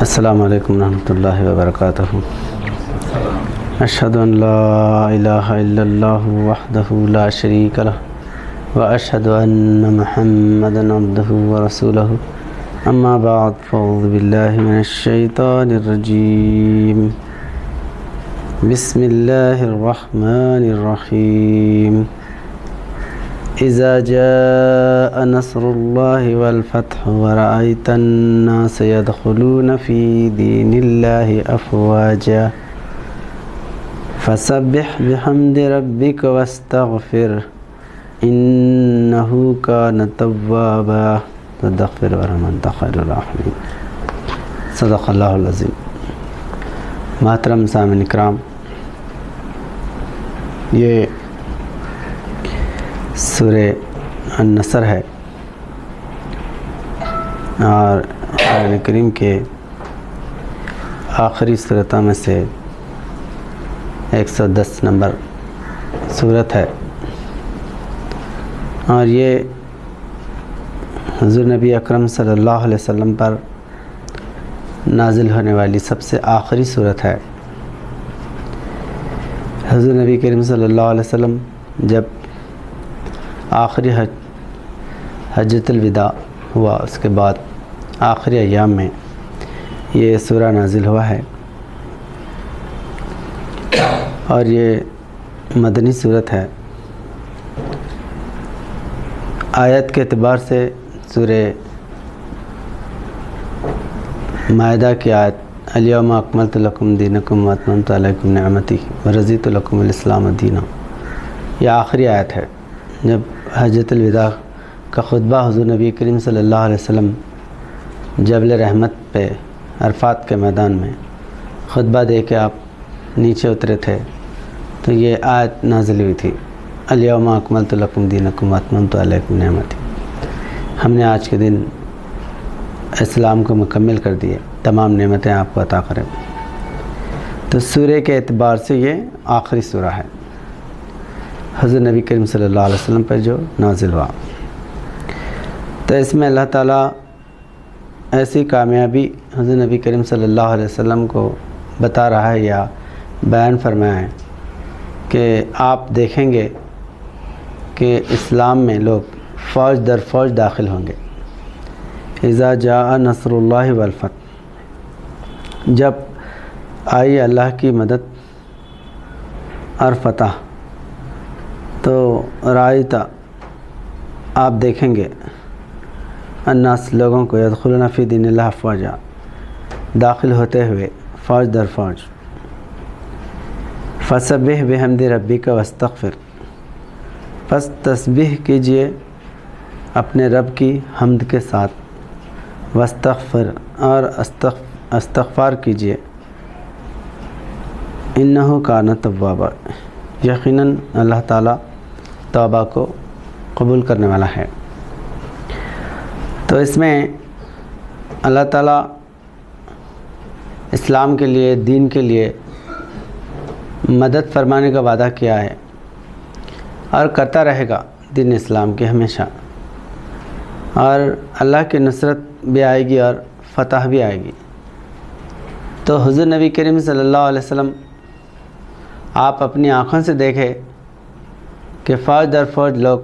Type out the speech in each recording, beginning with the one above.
السلام علیکم ورحمۃ اللہ وبرکاتہ۔ اشہد ان لا الہ الا اللہ وحدہ لا شریک لہ واشہد ان محمدا عبدہ ورسولہ، اما بعد فاعوذ باللہ من الشیطان الرجیم، بسم اللہ الرحمن الرحیم۔ اذا جاء نصر اللہ والفتح ورأیت الناس يدخلون في دین اللہ افواجا فسبح بحمد ربک واستغفر انہ کان توابا واستغفر ورحمت خیر الراحمین۔ صدق اللہ العظیم۔ محترم سامعین کرام، یہ سورہ النصر ہے اور قرآن کریم کے آخری صورتوں میں سے 110 نمبر صورت ہے، اور یہ حضور نبی اکرم صلی اللہ علیہ وسلم پر نازل ہونے والی سب سے آخری صورت ہے۔ حضور نبی کریم صلی اللہ علیہ وسلم جب آخری حجۃ الوداع ہوا، اس کے بعد آخری ایام میں یہ سورہ نازل ہوا ہے، اور یہ مدنی صورت ہے۔ آیت کے اعتبار سے سورہ مائدہ کی آیت الیوم اکملت لکم دینکم واتممت علیکم نعمتی ورضیت لکم الاسلام دینا، یہ آخری آیت ہے۔ جب حجۃ الوداع کا خطبہ حضور نبی کریم صلی اللہ علیہ وسلم جبل رحمت پہ عرفات کے میدان میں خطبہ دے کے آپ نیچے اترے تھے، تو یہ آیت نازل ہوئی تھی، الیوم اکملت لکم دینکم واتممت علیکم نعمتی۔ ہم نے آج کے دن اسلام کو مکمل کر دیے، تمام نعمتیں آپ کو عطا کریں۔ تو سورہ کے اعتبار سے یہ آخری سورہ ہے حضور نبی کریم صلی اللہ علیہ وسلم پر جو نازل ہوا۔ تو اس میں اللہ تعالیٰ ایسی کامیابی حضور نبی کریم صلی اللہ علیہ وسلم کو بتا رہا ہے یا بیان فرمایا ہے کہ آپ دیکھیں گے کہ اسلام میں لوگ فوج در فوج داخل ہوں گے۔ اذا جاء نصر اللہ والفتح، جب آئی اللہ کی مدد اور فتح، تو رائتا آپ دیکھیں گے الناس لوگوں کو یدخلون فی دین اللہ افواجا، داخل ہوتے ہوئے فوج در فوج۔ فسبح بحمد ربک واستغفر، پس تسبیح کیجئے اپنے رب کی حمد کے ساتھ، واستغفر اور استغفار کیجئے، انہ کان توابا، یقیناً اللہ تعالیٰ توبہ کو قبول کرنے والا ہے۔ تو اس میں اللہ تعالیٰ اسلام کے لیے، دین کے لیے مدد فرمانے کا وعدہ کیا ہے، اور کرتا رہے گا دین اسلام کے ہمیشہ، اور اللہ کی نصرت بھی آئے گی اور فتح بھی آئے گی۔ تو حضور نبی کریم صلی اللہ علیہ وسلم آپ اپنی آنکھوں سے دیکھے کہ فوج در فوج لوگ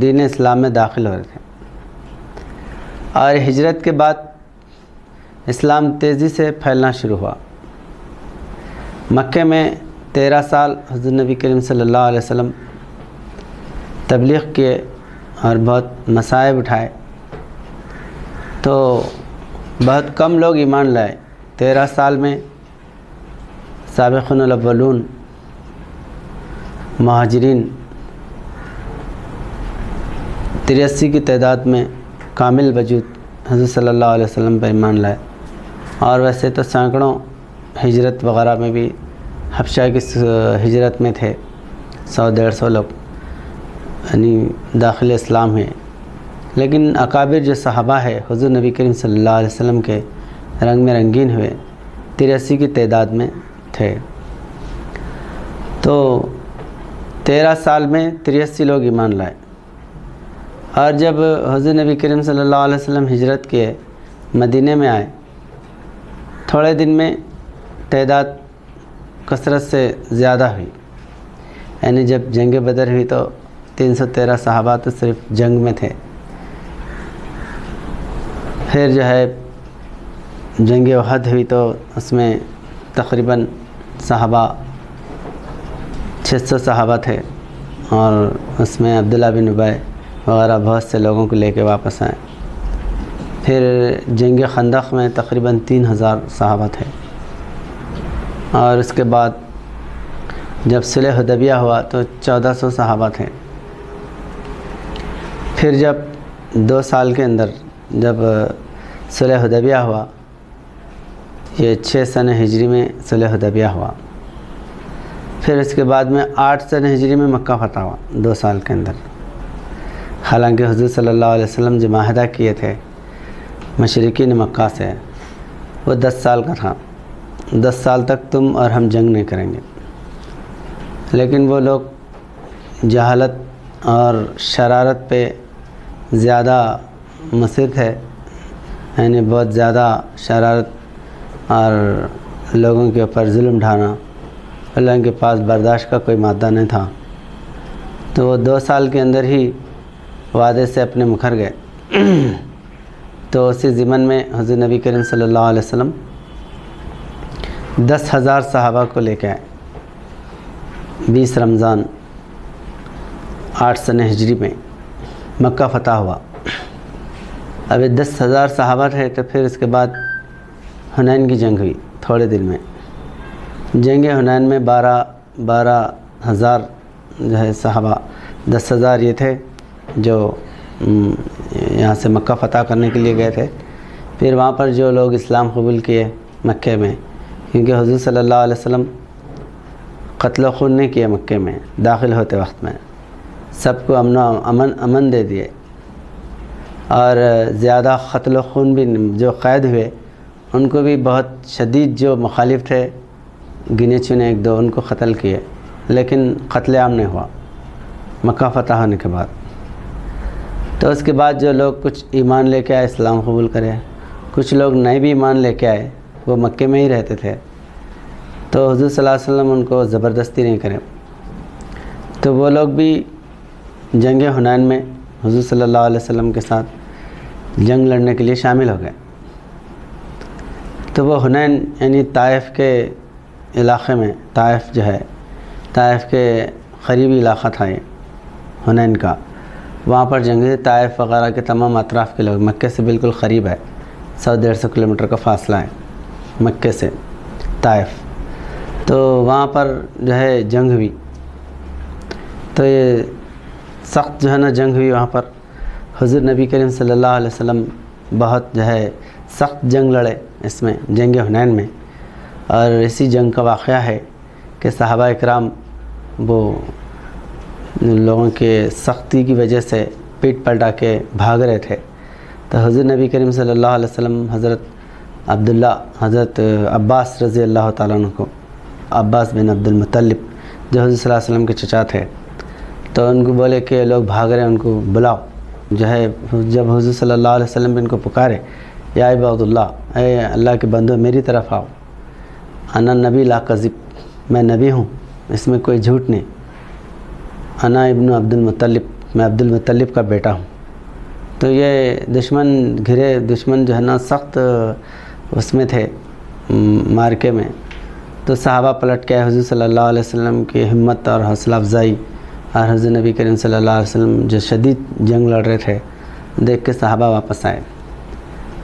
دین اسلام میں داخل ہو رہے تھے، اور ہجرت کے بعد اسلام تیزی سے پھیلنا شروع ہوا۔ مکہ میں 13 سال حضور نبی کریم صلی اللہ علیہ وسلم تبلیغ کیے اور بہت مصائب اٹھائے، تو بہت کم لوگ ایمان لائے۔ 13 سال میں سابقون الاولون مہاجرین 83 کی تعداد میں کامل وجود حضرت صلی اللہ علیہ وسلم پر ایمان لائے، اور ویسے تو سینکڑوں ہجرت وغیرہ میں بھی حبشہ کی ہجرت میں تھے، 100-150 لوگ یعنی داخل اسلام ہیں، لیکن اکابر جو صحابہ ہے حضور نبی کریم صلی اللہ علیہ وسلم کے رنگ میں رنگین ہوئے 83 کی تعداد میں تھے۔ تو 13 سال میں 83 لوگ ایمان لائے، اور جب حضور نبی کریم صلی اللہ علیہ وسلم ہجرت کیے، مدینے میں آئے، تھوڑے دن میں تعداد کثرت سے زیادہ ہوئی، یعنی جب جنگ بدر ہوئی تو 313 صحابہ تو صرف جنگ میں تھے۔ پھر جو ہے جنگ احد ہوئی تو اس میں تقریباً صحابہ 600 صحابہ تھے، اور اس میں عبداللہ بن ابی وغیرہ بہت سے لوگوں کو لے کے واپس آئے۔ پھر جنگ خندق میں تقریباً 3000 صحابہ تھے، اور اس کے بعد جب صلح حدیبیہ ہوا تو 1400 صحابہ تھے۔ پھر جب 2 سال کے اندر جب صلح حدیبیہ ہوا، یہ 6 سنہ ہجری میں صلح حدیبیہ ہوا، پھر اس کے بعد میں 8 سنہ ہجری میں مکہ فتح ہوا 2 سال کے اندر۔ حالانکہ حضور صلی اللہ علیہ وسلم جو معاہدہ کیے تھے مشرکین مکہ سے، وہ 10 سال کا تھا، 10 سال تک تم اور ہم جنگ نہیں کریں گے، لیکن وہ لوگ جہالت اور شرارت پہ زیادہ مصر تھے، یعنی بہت زیادہ شرارت اور لوگوں کے اوپر ظلم ڈھانا، اللہ کے پاس برداشت کا کوئی مادہ نہیں تھا، تو وہ 2 سال کے اندر ہی وعدے سے اپنے مکر گئے۔ تو اسی ضمن میں حضور نبی کریم صلی اللہ علیہ وسلم 10,000 صحابہ کو لے کے آئے 20 رمضان 8 سنہ ہجری میں مکہ فتح ہوا۔ اب 10,000 صحابہ تھے، تو پھر اس کے بعد حنین کی جنگ ہوئی تھوڑے دن میں۔ جنگ حنین میں 12,000 جو ہے صحابہ، 10,000 یہ تھے جو یہاں سے مکہ فتح کرنے کے لیے گئے تھے۔ پھر وہاں پر جو لوگ اسلام قبول کیے مکے میں، کیونکہ حضور صلی اللہ علیہ وسلم قتل و خون نہیں کیے مکے میں داخل ہوتے وقت میں، سب کو امن و امن دے دیے، اور زیادہ قتل و خون بھی جو قید ہوئے ان کو بھی بہت شدید جو مخالف تھے گنے چنے 1-2 ان کو قتل کیے، لیکن قتل عام نہیں ہوا مکہ فتح ہونے کے بعد۔ تو اس کے بعد جو لوگ کچھ ایمان لے کے آئے، اسلام قبول کرے، کچھ لوگ نئے بھی ایمان لے کے آئے، وہ مکے میں ہی رہتے تھے، تو حضور صلی اللہ علیہ وسلم ان کو زبردستی نہیں کرے، تو وہ لوگ بھی جنگ حنین میں حضور صلی اللہ علیہ وسلم کے ساتھ جنگ لڑنے کے لیے شامل ہو گئے۔ تو وہ حنین یعنی طائف کے علاقے میں، طائف جو ہے طائف کے قریبی علاقہ تھا یہ حنین کا، وہاں پر جنگ طائف وغیرہ کے تمام اطراف کے لوگ، مکے سے بالکل قریب ہے، 100-150 کلومیٹر کا فاصلہ ہے مکے سے طائف، تو وہاں پر جو ہے جنگ ہوئی۔ تو یہ سخت جو ہے نا جنگ ہوئی وہاں پر، حضور نبی کریم صلی اللہ علیہ وسلم بہت جو ہے سخت جنگ لڑے اس میں، جنگ حنین میں۔ اور اسی جنگ کا واقعہ ہے کہ صحابہ اکرام وہ لوگوں کے سختی کی وجہ سے پیٹ پلٹا کے بھاگ رہے تھے، تو حضور نبی کریم صلی اللہ علیہ وسلم حضرت عباس رضی اللہ تعالیٰ عنہ کو، عباس بن عبد المطلب جو حضور صلی اللہ علیہ وسلم کے چچا تھے، تو ان کو بولے کہ لوگ بھاگ رہے ہیں، ان کو بلاؤ۔ جو ہے جب حضور صلی اللہ علیہ وسلم ان کو پکارے، یا عباد اللہ، اے اللہ کے بندو میری طرف آؤ، انا نبی لا کذب، میں نبی ہوں، اس میں کوئی جھوٹ نہیں، انا ابن عبد المطلب، میں عبد المطلب کا بیٹا ہوں۔ تو یہ دشمن جو ہے نا سخت اس میں تھے مارکے میں، تو صحابہ پلٹ کے حضور صلی اللہ علیہ وسلم کی ہمت اور حوصلہ افزائی، اور حضور نبی کریم صلی اللہ علیہ وسلم جو شدید جنگ لڑ رہے تھے دیکھ کے صحابہ واپس آئے۔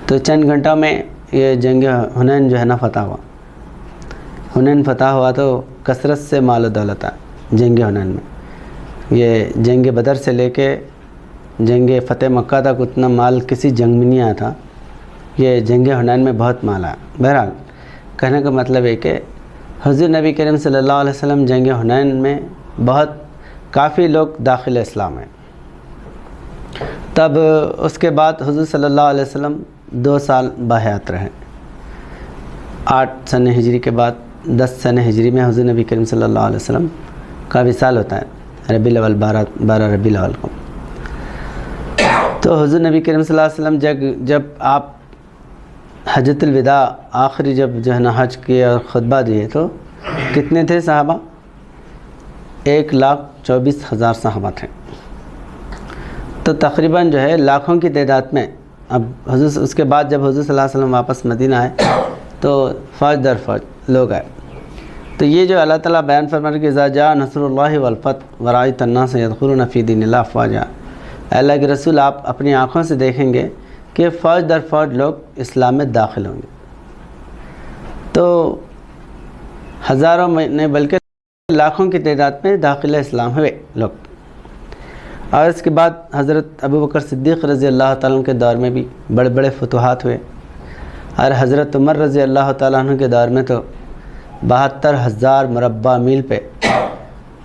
تو چند گھنٹوں میں یہ جنگ حنین جو ہے نا فتح ہوا۔ حنین فتح ہوا تو کثرت سے مال و دولت آیا جنگ حنین میں۔ یہ جنگ بدر سے لے کے جنگ فتح مکہ تک اتنا مال کسی جنگ میں نہیں آیا تھا، یہ جنگ حنین میں بہت مال آیا۔ بہرحال کہنے کا مطلب ہے کہ حضور نبی کریم صلی اللہ علیہ وسلم جنگ حنین میں بہت کافی لوگ داخل اسلام ہیں۔ تب اس کے بعد حضور صلی اللہ علیہ وسلم 2 سال باحیات رہے۔ 8 سنہ ہجری کے بعد 10 سنہ ہجری میں حضور نبی کریم صلی اللہ علیہ وسلم کا وصال ہوتا ہے، ربیع الاول 12 ربیع الاول کو۔ تو حضور نبی کریم صلی اللہ علیہ وسلم جب آپ حجۃ الوداع آخری جب جو ہے نا حج کیا اور خطبہ دیے تو کتنے تھے صحابہ؟ 1,24,000 صحابہ تھے. تو تقریباً جو ہے لاکھوں کی تعداد میں اب حضور اس کے بعد جب حضور صلی اللہ علیہ وسلم واپس مدینہ آئے تو فوج در فوج لوگ آئے. تو یہ جو اللہ تعالیٰ بیان فرما کہ اذا جاء نصر اللہ والفتح ورأیت الناس یدخلون فی دین اللہ افواجا، اللہ کے رسول آپ اپنی آنکھوں سے دیکھیں گے کہ فوج در فوج لوگ اسلام میں داخل ہوں گے. تو ہزاروں میں نہیں بلکہ لاکھوں کی تعداد میں داخلہ اسلام ہوئے لوگ. اور اس کے بعد حضرت ابو بکر صدیق رضی اللہ تعالیٰ عنہ کے دور میں بھی بڑے بڑے فتوحات ہوئے. اور حضرت عمر رضی اللہ تعالیٰ عنہ کے دور میں تو 72,000 مربع میل پہ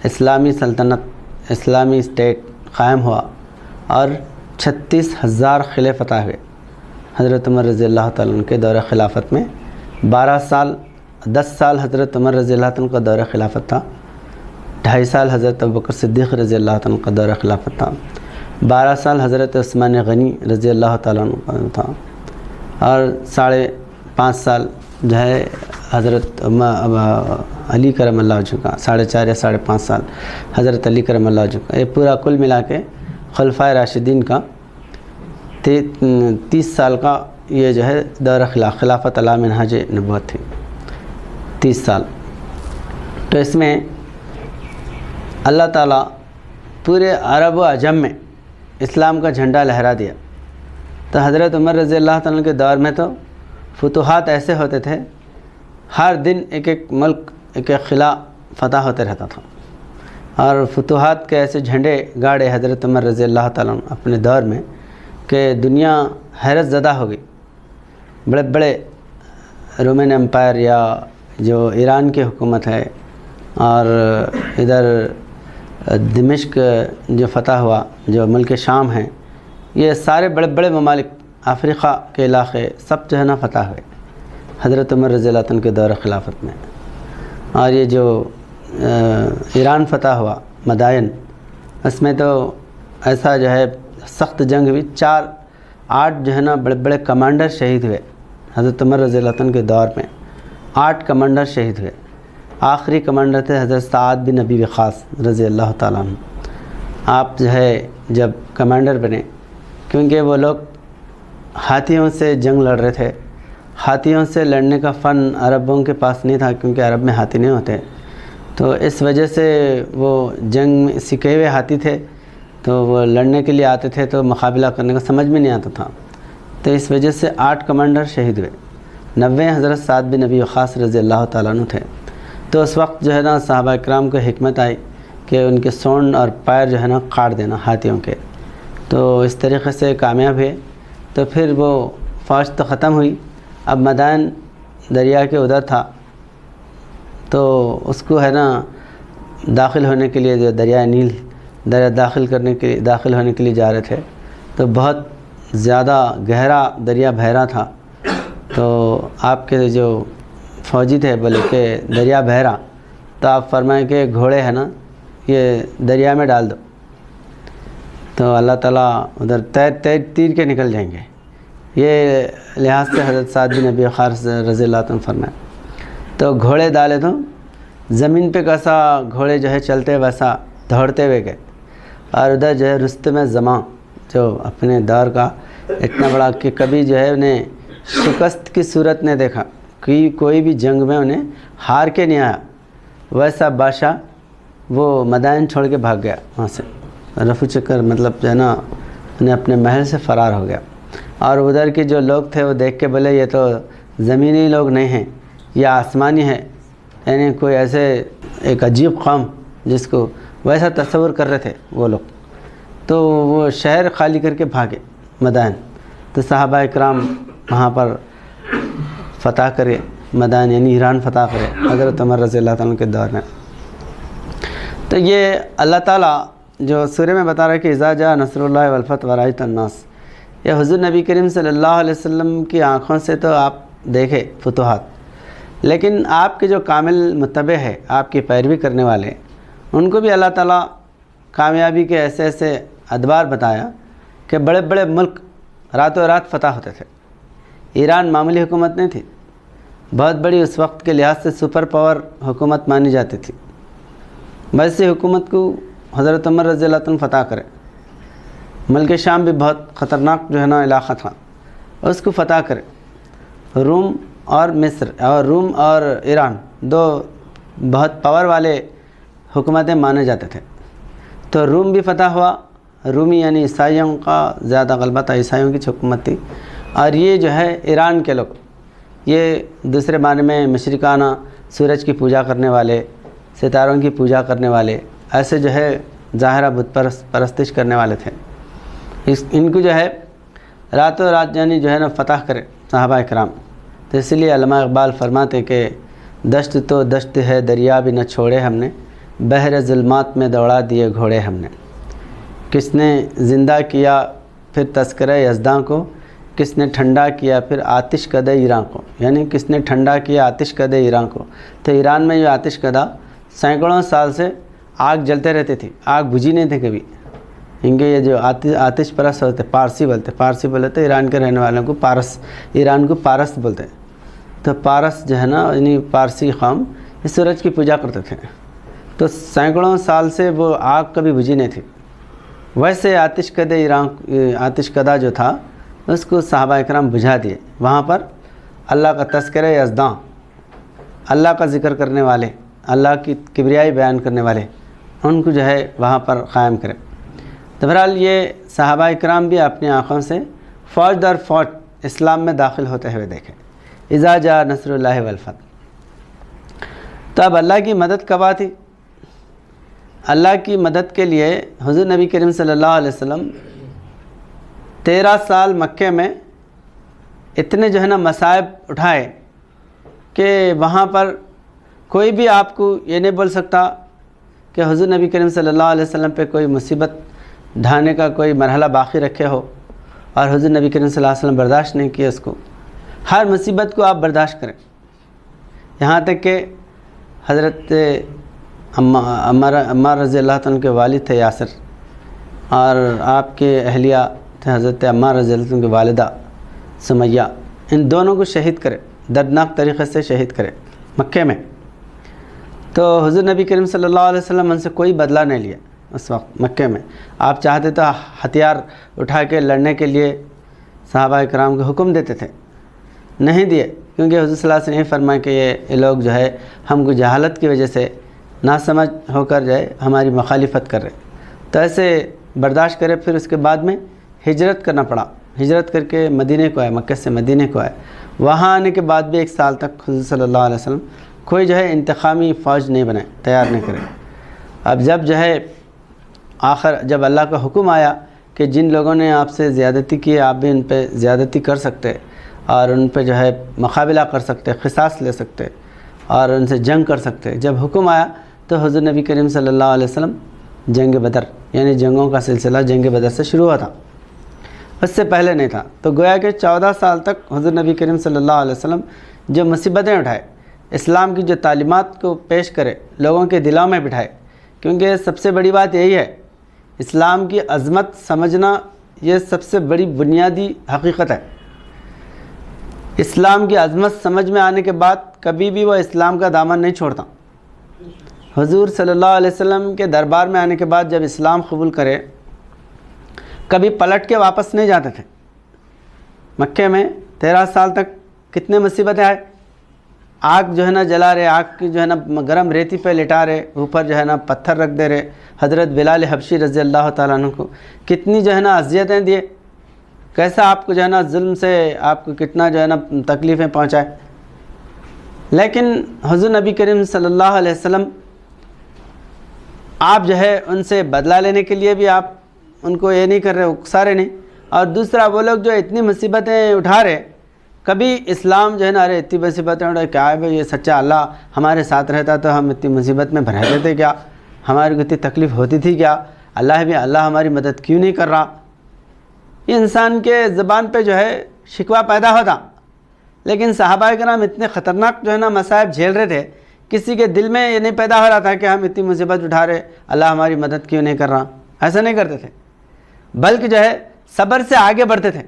اسلامی سلطنت، اسلامی اسٹیٹ قائم ہوا اور 36,000 قلعے فتح ہوئے. حضرت عمر رضی اللہ تعالیٰ عنہ کے دور خلافت میں 10 سال حضرت عمر رضی اللہ عنہ کا دور خلافت تھا، 2.5 سال حضرت ابوبکر صدیق رضی اللہ عنہ کا دور خلافت تھا، 12 سال حضرت عثمان غنی رضی اللہ تعالیٰ عنہ کا تھا، اور 5.5 سال جو ہے حضرت علی کرم اللہ وجہ کا، 4.5 یا 5.5 سال حضرت علی کرم اللہ وجہ کا. یہ پورا کل ملا کے خلفائے راشدین کا 30 سال کا یہ جو ہے دور خلافت علی منہاج نبوت تھی، 30 سال. تو اس میں اللہ تعالیٰ پورے عرب و عجم میں اسلام کا جھنڈا لہرا دیا. تو حضرت عمر رضی اللہ تعالیٰ کے دور میں تو فتوحات ایسے ہوتے تھے، ہر دن ایک ایک ملک ایک ایک خلا فتح ہوتے رہتا تھا. اور فتوحات کے ایسے جھنڈے گاڑے حضرت عمر رضی اللہ تعالیٰ اپنے دور میں کہ دنیا حیرت زدہ ہو گئی. بڑے بڑے رومن امپائر یا جو ایران کی حکومت ہے، اور ادھر دمشق جو فتح ہوا جو ملک شام ہیں، یہ سارے بڑے بڑے ممالک افریقہ کے علاقے سب جو ہے نا فتح ہوئے حضرت عمر رضی اللہ عنہ کے دور خلافت میں. اور یہ جو ایران فتح ہوا مدائن، اس میں تو ایسا جو ہے سخت جنگ بھی 8 جو ہے نا بڑے بڑے کمانڈر شہید ہوئے حضرت عمر رضی اللہ عنہ کے دور میں. 8 کمانڈر شہید ہوئے. آخری کمانڈر تھے حضرت سعد بن ابی وقاص رضی اللہ تعالیٰ عنہ. آپ جو ہے جب کمانڈر بنے، کیونکہ وہ لوگ ہاتھیوں سے جنگ لڑ رہے تھے، ہاتھیوں سے لڑنے کا فن عربوں کے پاس نہیں تھا کیونکہ عرب میں ہاتھی نہیں ہوتے، تو اس وجہ سے وہ جنگ میں سکھے ہوئے ہاتھی تھے، تو وہ لڑنے کے لیے آتے تھے تو مقابلہ کرنے کا سمجھ میں نہیں آتا تھا. تو اس وجہ سے 8 کمانڈر شہید ہوئے. 90 حضرت سعد بن ابی وقاص رضی اللہ تعالیٰ عنہ تھے. تو اس وقت جو ہے نا صحابہ اکرام کو حکمت آئی کہ ان کے سونڈ اور پیر جو ہے نا کاٹ دینا ہاتھیوں کے. تو اس طریقے سے کامیاب ہے. تو پھر وہ فوج تو ختم ہوئی. اب مدائن دریا کے ادھر تھا، تو اس کو ہے نا داخل ہونے کے لیے جو دریائے نیل داخل ہونے کے لیے جا رہے تھے، تو بہت زیادہ گہرا دریا بہہ رہا تھا. تو آپ کے جو فوجی تھے بولے کہ دریا بہہ رہا، تو آپ فرمائیں کہ گھوڑے ہیں نا یہ دریا میں ڈال دو، تو اللہ تعالیٰ ادھر تیر کے نکل جائیں گے. یہ لحاظ سے حضرت سعد بن ابی وقاص رضی اللہ عنہ فرمائے. تو گھوڑے ڈالے تو زمین پہ کیسا گھوڑے جو ہے چلتے ویسا دوڑتے ہوئے گئے. اور ادھر جو ہے رستم زمان جو اپنے دور کا اتنا بڑا کہ کبھی جو ہے انہیں شکست کی صورت نہیں دیکھا، کہ کوئی بھی جنگ میں انہیں ہار کے نہیں آیا، ویسا بادشاہ وہ مدائن چھوڑ کے بھاگ گیا وہاں سے، رفو چکر مطلب جو ہے نا انہیں اپنے محل سے فرار ہو گیا. اور ادھر کے جو لوگ تھے وہ دیکھ کے بولے یہ تو زمینی لوگ نہیں ہیں، یہ آسمانی ہے، یعنی کوئی ایسے ایک عجیب قوم جس کو ویسا تصور کر رہے تھے وہ لوگ. تو وہ شہر خالی کر کے بھاگے مدائن. تو صحابہ اکرام وہاں پر فتح کرے مدائن، یعنی ایران فتح کرے حضرت عمر رضی اللہ عنہ کے دور میں. تو یہ اللہ تعالیٰ جو سورہ میں بتا رہا ہے کہ اذا جاء نصر اللہ والفتح ورأیت الناس، یہ حضور نبی کریم صلی اللہ علیہ وسلم کی آنکھوں سے تو آپ دیکھے فتوحات، لیکن آپ کے جو کامل متبع ہے، آپ کی پیروی کرنے والے، ان کو بھی اللہ تعالیٰ کامیابی کے ایسے ایسے ادوار بتایا کہ بڑے بڑے ملک راتوں رات فتح ہوتے تھے. ایران معمولی حکومت نہیں تھی، بہت بڑی اس وقت کے لحاظ سے سپر پاور حکومت مانی جاتی تھی۔ ویسے حکومت کو حضرت عمر رضی اللہ عنہ فتح کرے۔ ملک شام بھی بہت خطرناک جو ہے نا علاقہ تھا، اس کو فتح کرے۔ روم اور مصر اور روم اور ایران دو بہت پاور والے حکومتیں مانے جاتے تھے۔ تو روم بھی فتح ہوا، رومی یعنی عیسائیوں کا زیادہ غلبہ تھا، عیسائیوں کی حکومت تھی۔ اور یہ جو ہے ایران کے لوگ، یہ دوسرے معنی میں مشرکانہ سورج کی پوجا کرنے والے، ستاروں کی پوجا کرنے والے، ایسے جو ہے ظاہرہ بت پرستش کرنے والے تھے۔ ان کو جو ہے راتوں رات یعنی جو ہے نا فتح کرے صحابہ کرام۔ تو اس لیے علامہ اقبال فرماتے کہ دشت تو دشت ہے دریا بھی نہ چھوڑے ہم نے، بحر ظلمات میں دوڑا دیے گھوڑے ہم نے۔ کس نے زندہ کیا پھر تذکرہ یزداں کو، کس نے ٹھنڈا کیا پھر آتش کدہ ایران کو، یعنی کس نے ٹھنڈا کیا آتش کدہ ایران کو۔ تو ایران میں جو آتش کدہ سینکڑوں سال سے آگ جلتے رہتی تھی، آگ بجھی نہیں تھی کبھی۔ ان کے یہ جو آتش پرست ہوتے پارسی بولتے تھے، ایران کے رہنے والوں کو پارس، ایران کو پارس بولتے۔ تو پارس جو ہے نا یعنی پارسی قوم اس سورج کی پوجا کرتے تھے، تو سینکڑوں سال سے وہ آگ کبھی بجھی نہیں تھی۔ ویسے آتش کدہ جو تھا اس کو صحابہ اکرام بجھا دیے۔ وہاں پر اللہ کا تذکرہ یزداں، اللہ کا ذکر کرنے والے، اللہ کی کبریائی بیان کرنے والے، ان کو جو ہے وہاں پر قائم کرے۔ تو بہرحال یہ صحابہ اکرام بھی اپنی آنکھوں سے فوج در فوج اسلام میں داخل ہوتے ہوئے دیکھے۔ اذا جاء نصر اللہ والفتح۔ تو اب اللہ کی مدد کب آتی؟ اللہ کی مدد کے لیے حضور نبی کریم صلی اللہ علیہ وسلم 13 سال مکے میں اتنے جو ہے نا مصائب اٹھائے کہ وہاں پر کوئی بھی آپ کو یہ نہیں بول سکتا کہ حضور نبی کریم صلی اللہ علیہ وسلم پہ کوئی مصیبت ڈھانے کا کوئی مرحلہ باقی رکھے ہو اور حضور نبی کریم صلی اللہ علیہ وسلم برداشت نہیں کیا اس کو۔ ہر مصیبت کو آپ برداشت کریں، یہاں تک کہ حضرت عمار رضی اللہ عنہ کے والد تھے یاسر، اور آپ کے اہلیہ تھے حضرت عمار رضی اللہ عنہ کی والدہ سمیہ، ان دونوں کو شہید کرے، دردناک طریقے سے شہید کرے مکے میں۔ تو حضور نبی کریم صلی اللہ علیہ وسلم ان سے کوئی بدلہ نہیں لیا اس وقت مکے میں۔ آپ چاہتے تو ہتھیار اٹھا کے لڑنے کے لیے صحابہ کرام کو حکم دیتے تھے، نہیں دیے، کیونکہ حضور صلی اللہ علیہ وسلم نے فرمایا کہ یہ لوگ جو ہے ہم کو جہالت کی وجہ سے ناسمجھ ہو کر جو ہے ہماری مخالفت کر رہے، تو ایسے برداشت کرے۔ پھر اس کے بعد میں ہجرت کرنا پڑا، ہجرت کر کے مدینے کو آئے، مکہ سے مدینے کو آئے۔ وہاں آنے کے بعد بھی 1 سال تک حضور صلی اللہ علیہ وسلم کوئی جو ہے انتقامی فوج نہیں بنائے، تیار نہیں کرے۔ اب جب جو ہے جب اللہ کا حکم آیا کہ جن لوگوں نے آپ سے زیادتی کی آپ بھی ان پہ زیادتی کر سکتے اور ان پہ جو ہے مقابلہ کر سکتے، قصاص لے سکتے اور ان سے جنگ کر سکتے، جب حکم آیا تو حضور نبی کریم صلی اللہ علیہ وسلم جنگ بدر یعنی جنگوں کا سلسلہ جنگ بدر سے شروع ہوا تھا، اس سے پہلے نہیں تھا۔ تو گویا کہ 14 سال تک حضور نبی کریم صلی اللہ علیہ وسلم جو مصیبتیں اٹھائے، اسلام کی جو تعلیمات کو پیش کرے، لوگوں کے دلوں میں بٹھائے، کیونکہ سب سے بڑی بات یہی ہے، اسلام کی عظمت سمجھنا یہ سب سے بڑی بنیادی حقیقت ہے۔ اسلام کی عظمت سمجھ میں آنے کے بعد کبھی بھی وہ اسلام کا دامن نہیں چھوڑتا۔ حضور صلی اللہ علیہ وسلم کے دربار میں آنے کے بعد جب اسلام قبول کرے کبھی پلٹ کے واپس نہیں جاتے تھے۔ مکے میں 13 سال تک کتنے مصیبتیں آئے، آگ جو ہے نا جلا رہے، آگ کی جو ہے نا گرم ریتی پہ لٹا رہے، اوپر جو ہے نا پتھر رکھ دے رہے۔ حضرت بلال حبشی رضی اللہ تعالیٰ عنہ کو کتنی جو ہے نا اذیتیں دیے، کیسا آپ کو جو ہے نا ظلم سے آپ کو کتنا جو ہے نا تکلیفیں پہنچائے، لیکن حضور نبی کریم صلی اللہ علیہ وسلم آپ جو ہے ان سے بدلہ لینے کے لیے بھی آپ ان کو یہ نہیں کر رہے، اکسارے نہیں۔ اور دوسرا وہ لوگ جو اتنی مصیبتیں اٹھا رہے، کبھی اسلام جو ہے نا ارے اتنی مصیبتیں اٹھا، کیا ہے بھائی یہ سچا اللہ ہمارے ساتھ رہتا تو ہم اتنی مصیبت میں رہتے تھے کیا، ہماری کو اتنی تکلیف ہوتی تھی کیا، اللہ ہماری مدد کیوں نہیں کر رہا، یہ انسان کے زبان پہ جو ہے شکوہ پیدا ہوتا۔ لیکن صحابہ کرام اتنے خطرناک جو ہے نا مصائب جھیل رہے تھے، کسی کے دل میں یہ نہیں پیدا ہو رہا تھا کہ ہم اتنی مصیبت اٹھا رہے، اللہ ہماری مدد کیوں نہیں کر رہا، ایسا نہیں کرتے تھے، بلکہ جو ہے صبر سے آگے بڑھتے تھے۔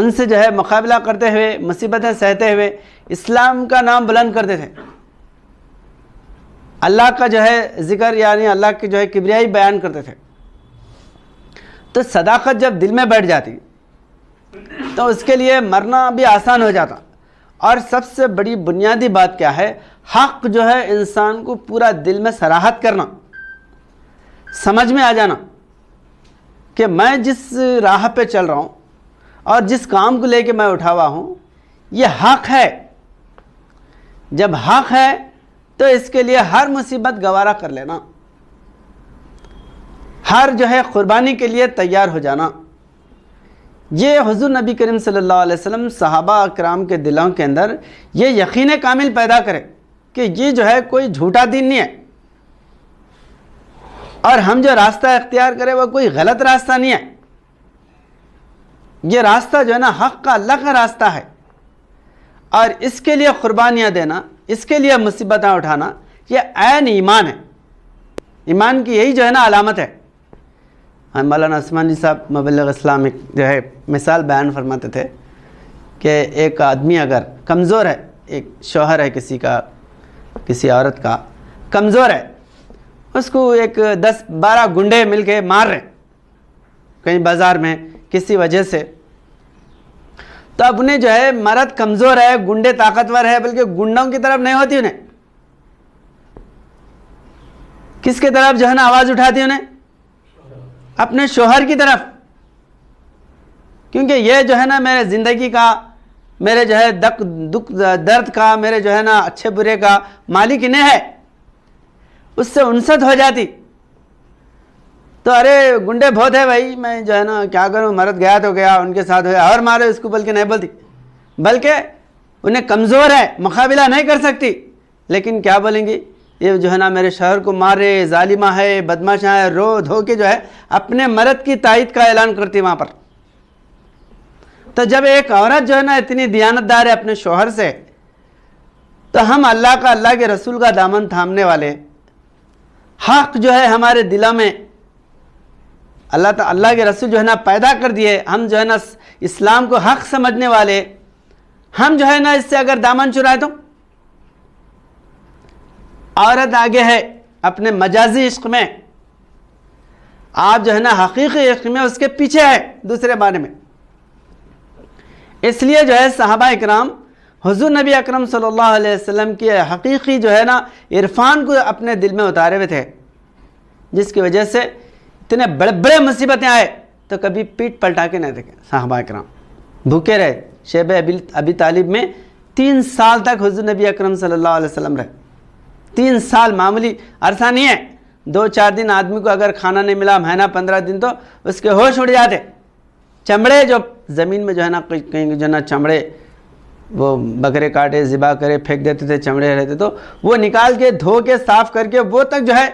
ان سے جو ہے مقابلہ کرتے ہوئے، مصیبتیں سہتے ہوئے اسلام کا نام بلند کرتے تھے، اللہ کا جو ہے ذکر یعنی اللہ کی جو ہے کبریائی بیان کرتے تھے. تو صداقت جب دل میں بیٹھ جاتی تو اس کے لیے مرنا بھی آسان ہو جاتا. اور سب سے بڑی بنیادی بات کیا ہے؟ حق جو ہے انسان کو پورا دل میں صراحت کرنا، سمجھ میں آ جانا کہ میں جس راہ پہ چل رہا ہوں اور جس کام کو لے کے میں اٹھا ہوا ہوں یہ حق ہے. جب حق ہے تو اس کے لیے ہر مصیبت گوارا کر لینا، ہر جو ہے قربانی کے لیے تیار ہو جانا. یہ حضور نبی کریم صلی اللہ علیہ وسلم صحابہ اکرام کے دلوں کے اندر یہ یقین کامل پیدا کرے کہ یہ جو ہے کوئی جھوٹا دین نہیں ہے، اور ہم جو راستہ اختیار کرے وہ کوئی غلط راستہ نہیں ہے. یہ راستہ جو ہے نا حق کا، اللہ کا راستہ ہے، اور اس کے لیے قربانیاں دینا، اس کے لیے مصیبتیں اٹھانا، یہ عین ایمان ہے. ایمان کی یہی جو ہے نا علامت ہے. مولانا عثمانی صاحب مبلغ اسلام ایک جو ہے مثال بیان فرماتے تھے کہ ایک آدمی اگر کمزور ہے، ایک شوہر ہے کسی کا، کسی عورت کا کمزور ہے، اس کو ایک 10-12 گنڈے مل کے مار رہے کہیں بازار میں کسی وجہ سے، تو اب انہیں جو ہے مرد کمزور ہے، گنڈے طاقتور ہے، بلکہ گنڈوں کی طرف نہیں ہوتی، انہیں کس کی طرف جو ہے نا آواز اٹھاتی انہیں؟ اپنے شوہر کی طرف. کیونکہ یہ جو ہے نا میرے زندگی کا، میرے جو ہے دکھ درد کا، میرے جو ہے نا اچھے برے کا مالک انہیں ہے. اس سے انست ہو جاتی تو ارے گنڈے بہت ہے بھائی، میں جو ہے نا کیا کروں، مرد گیا تو گیا، ان کے ساتھ ہوا اور مارے اس کو، بلکہ نہیں بولتی، بلکہ انہیں کمزور ہے، مقابلہ نہیں کر سکتی، لیکن کیا بولیں گی، یہ جو ہے نا میرے شوہر کو مارے، ظالمہ ہے، بدماشاں ہے، رو دھو کے جو ہے اپنے مرد کی تائید کا اعلان کرتی وہاں پر. تو جب ایک عورت جو ہے نا اتنی دیانتدار ہے اپنے شوہر سے، تو ہم اللہ کا، اللہ کے رسول کا دامن تھامنے والے، حق جو ہے ہمارے دلوں میں اللہ کے رسول جو ہے نا پیدا کر دیے، ہم جو ہے نا اسلام کو حق سمجھنے والے، ہم جو ہے نا اس سے اگر دامن چرائے تو عورت آگے ہے اپنے مجازی عشق میں، آپ جو ہے نا حقیقی عشق میں اس کے پیچھے ہے دوسرے بارے میں. اس لیے جو ہے صحابہ اکرام حضور نبی اکرم صلی اللہ علیہ وسلم کی حقیقی جو ہے نا عرفان کو اپنے دل میں اتارے ہوئے تھے، جس کی وجہ سے اتنے بڑے بڑے مصیبتیں آئے تو کبھی پیٹ پلٹا کے نہیں دیکھے. صحابہ اکرام بھوکے رہے. شیب ابی طالب میں 3 سال تک حضور نبی اکرم صلی اللہ علیہ وسلم رہے. 3 سال معمولی عرصہ نہیں ہے. 2-4 دن آدمی کو اگر کھانا نہیں ملا، مہینہ 15 دن، تو اس کے ہوش اڑ جاتے. چمڑے جو زمین میں جو ہے نا کہیں جو ہے نا چمڑے وہ بکرے کاٹے، ذبح کرے، پھینک دیتے تھے، چمڑے رہتے تو وہ نکال کے دھو کے صاف کر کے وہ تک جو ہے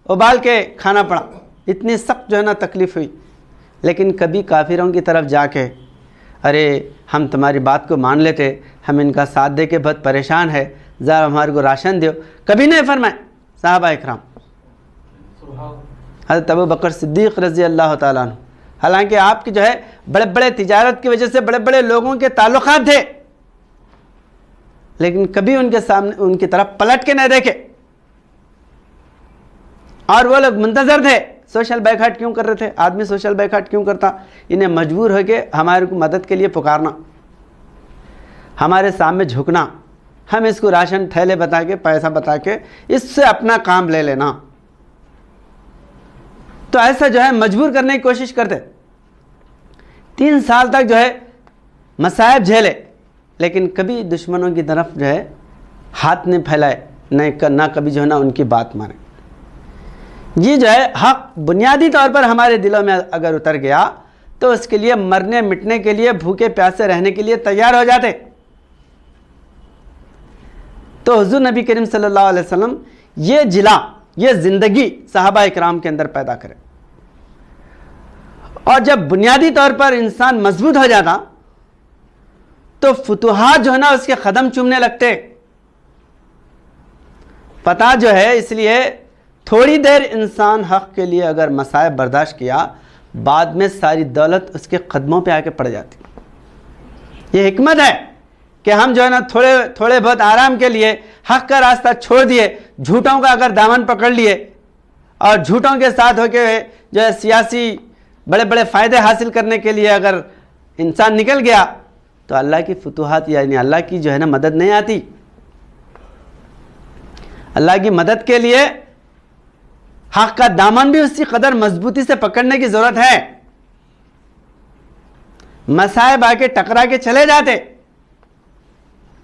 ابال کے کھانا پڑا. اتنی سخت جو ہے نا تکلیف ہوئی. لیکن کبھی کافروں کی طرف جا کے ارے ہم تمہاری بات کو مان لیتے، ہم ان کا ساتھ دے کے بہت پریشان ہے، ذرا ہمارے کو راشن دیو، کبھی نہیں فرمائے صحابہ اکرام. حضرت ابو بکر صدیق رضی اللہ تعالیٰ عنہ، حالانکہ آپ کی جو ہے بڑے بڑے تجارت کی وجہ سے بڑے بڑے لوگوں کے تعلقات تھے، لیکن کبھی ان کے سامنے ان کی طرف پلٹ کے نہیں دیکھے. اور وہ لوگ منتظر تھے سوشل بائیکاٹ کیوں کر رہے تھے، آدمی سوشل بائیکاٹ کیوں کرتا، انہیں مجبور ہو کے ہمارے کو مدد کے لیے پکارنا، ہمارے سامنے جھکنا، ہم اس کو راشن تھیلے بتا کے، پیسہ بتا کے اس سے اپنا کام لے لینا. تو ایسا جو ہے مجبور کرنے کی کوشش کرتے. 3 سال تک جو ہے مصائب جھیلے، لیکن کبھی دشمنوں کی طرف جو ہے ہاتھ نہیں پھیلائے، نہ کبھی جو ہے نا ان کی بات مانے. یہ جو ہے حق بنیادی طور پر ہمارے دلوں میں اگر اتر گیا تو اس کے لیے مرنے مٹنے کے لیے، بھوکے پیاسے رہنے کے لیے تیار ہو جاتے. تو حضور نبی کریم صلی اللہ علیہ وسلم یہ جلا، یہ زندگی صحابہ اکرام کے اندر پیدا کرے. اور جب بنیادی طور پر انسان مضبوط ہو جاتا تو فتوحات جو ہے نا اس کے قدم چومنے لگتے. پتہ جو ہے، اس لیے تھوڑی دیر انسان حق کے لیے اگر مصائب برداشت کیا، بعد میں ساری دولت اس کے قدموں پہ آ کے پڑ جاتی. یہ حکمت ہے کہ ہم جو ہے نا تھوڑے بہت آرام کے لیے حق کا راستہ چھوڑ دیے، جھوٹوں کا اگر دامن پکڑ لیے اور جھوٹوں کے ساتھ ہو کے جو ہے سیاسی بڑے بڑے فائدے حاصل کرنے کے لیے اگر انسان نکل گیا تو اللہ کی فتوحات یعنی اللہ کی جو ہے نا مدد نہیں آتی۔ اللہ کی مدد کے لیے حق کا دامن بھی اسی قدر مضبوطی سے پکڑنے کی ضرورت ہے۔ مصائب آ کے ٹکرا کے چلے جاتے۔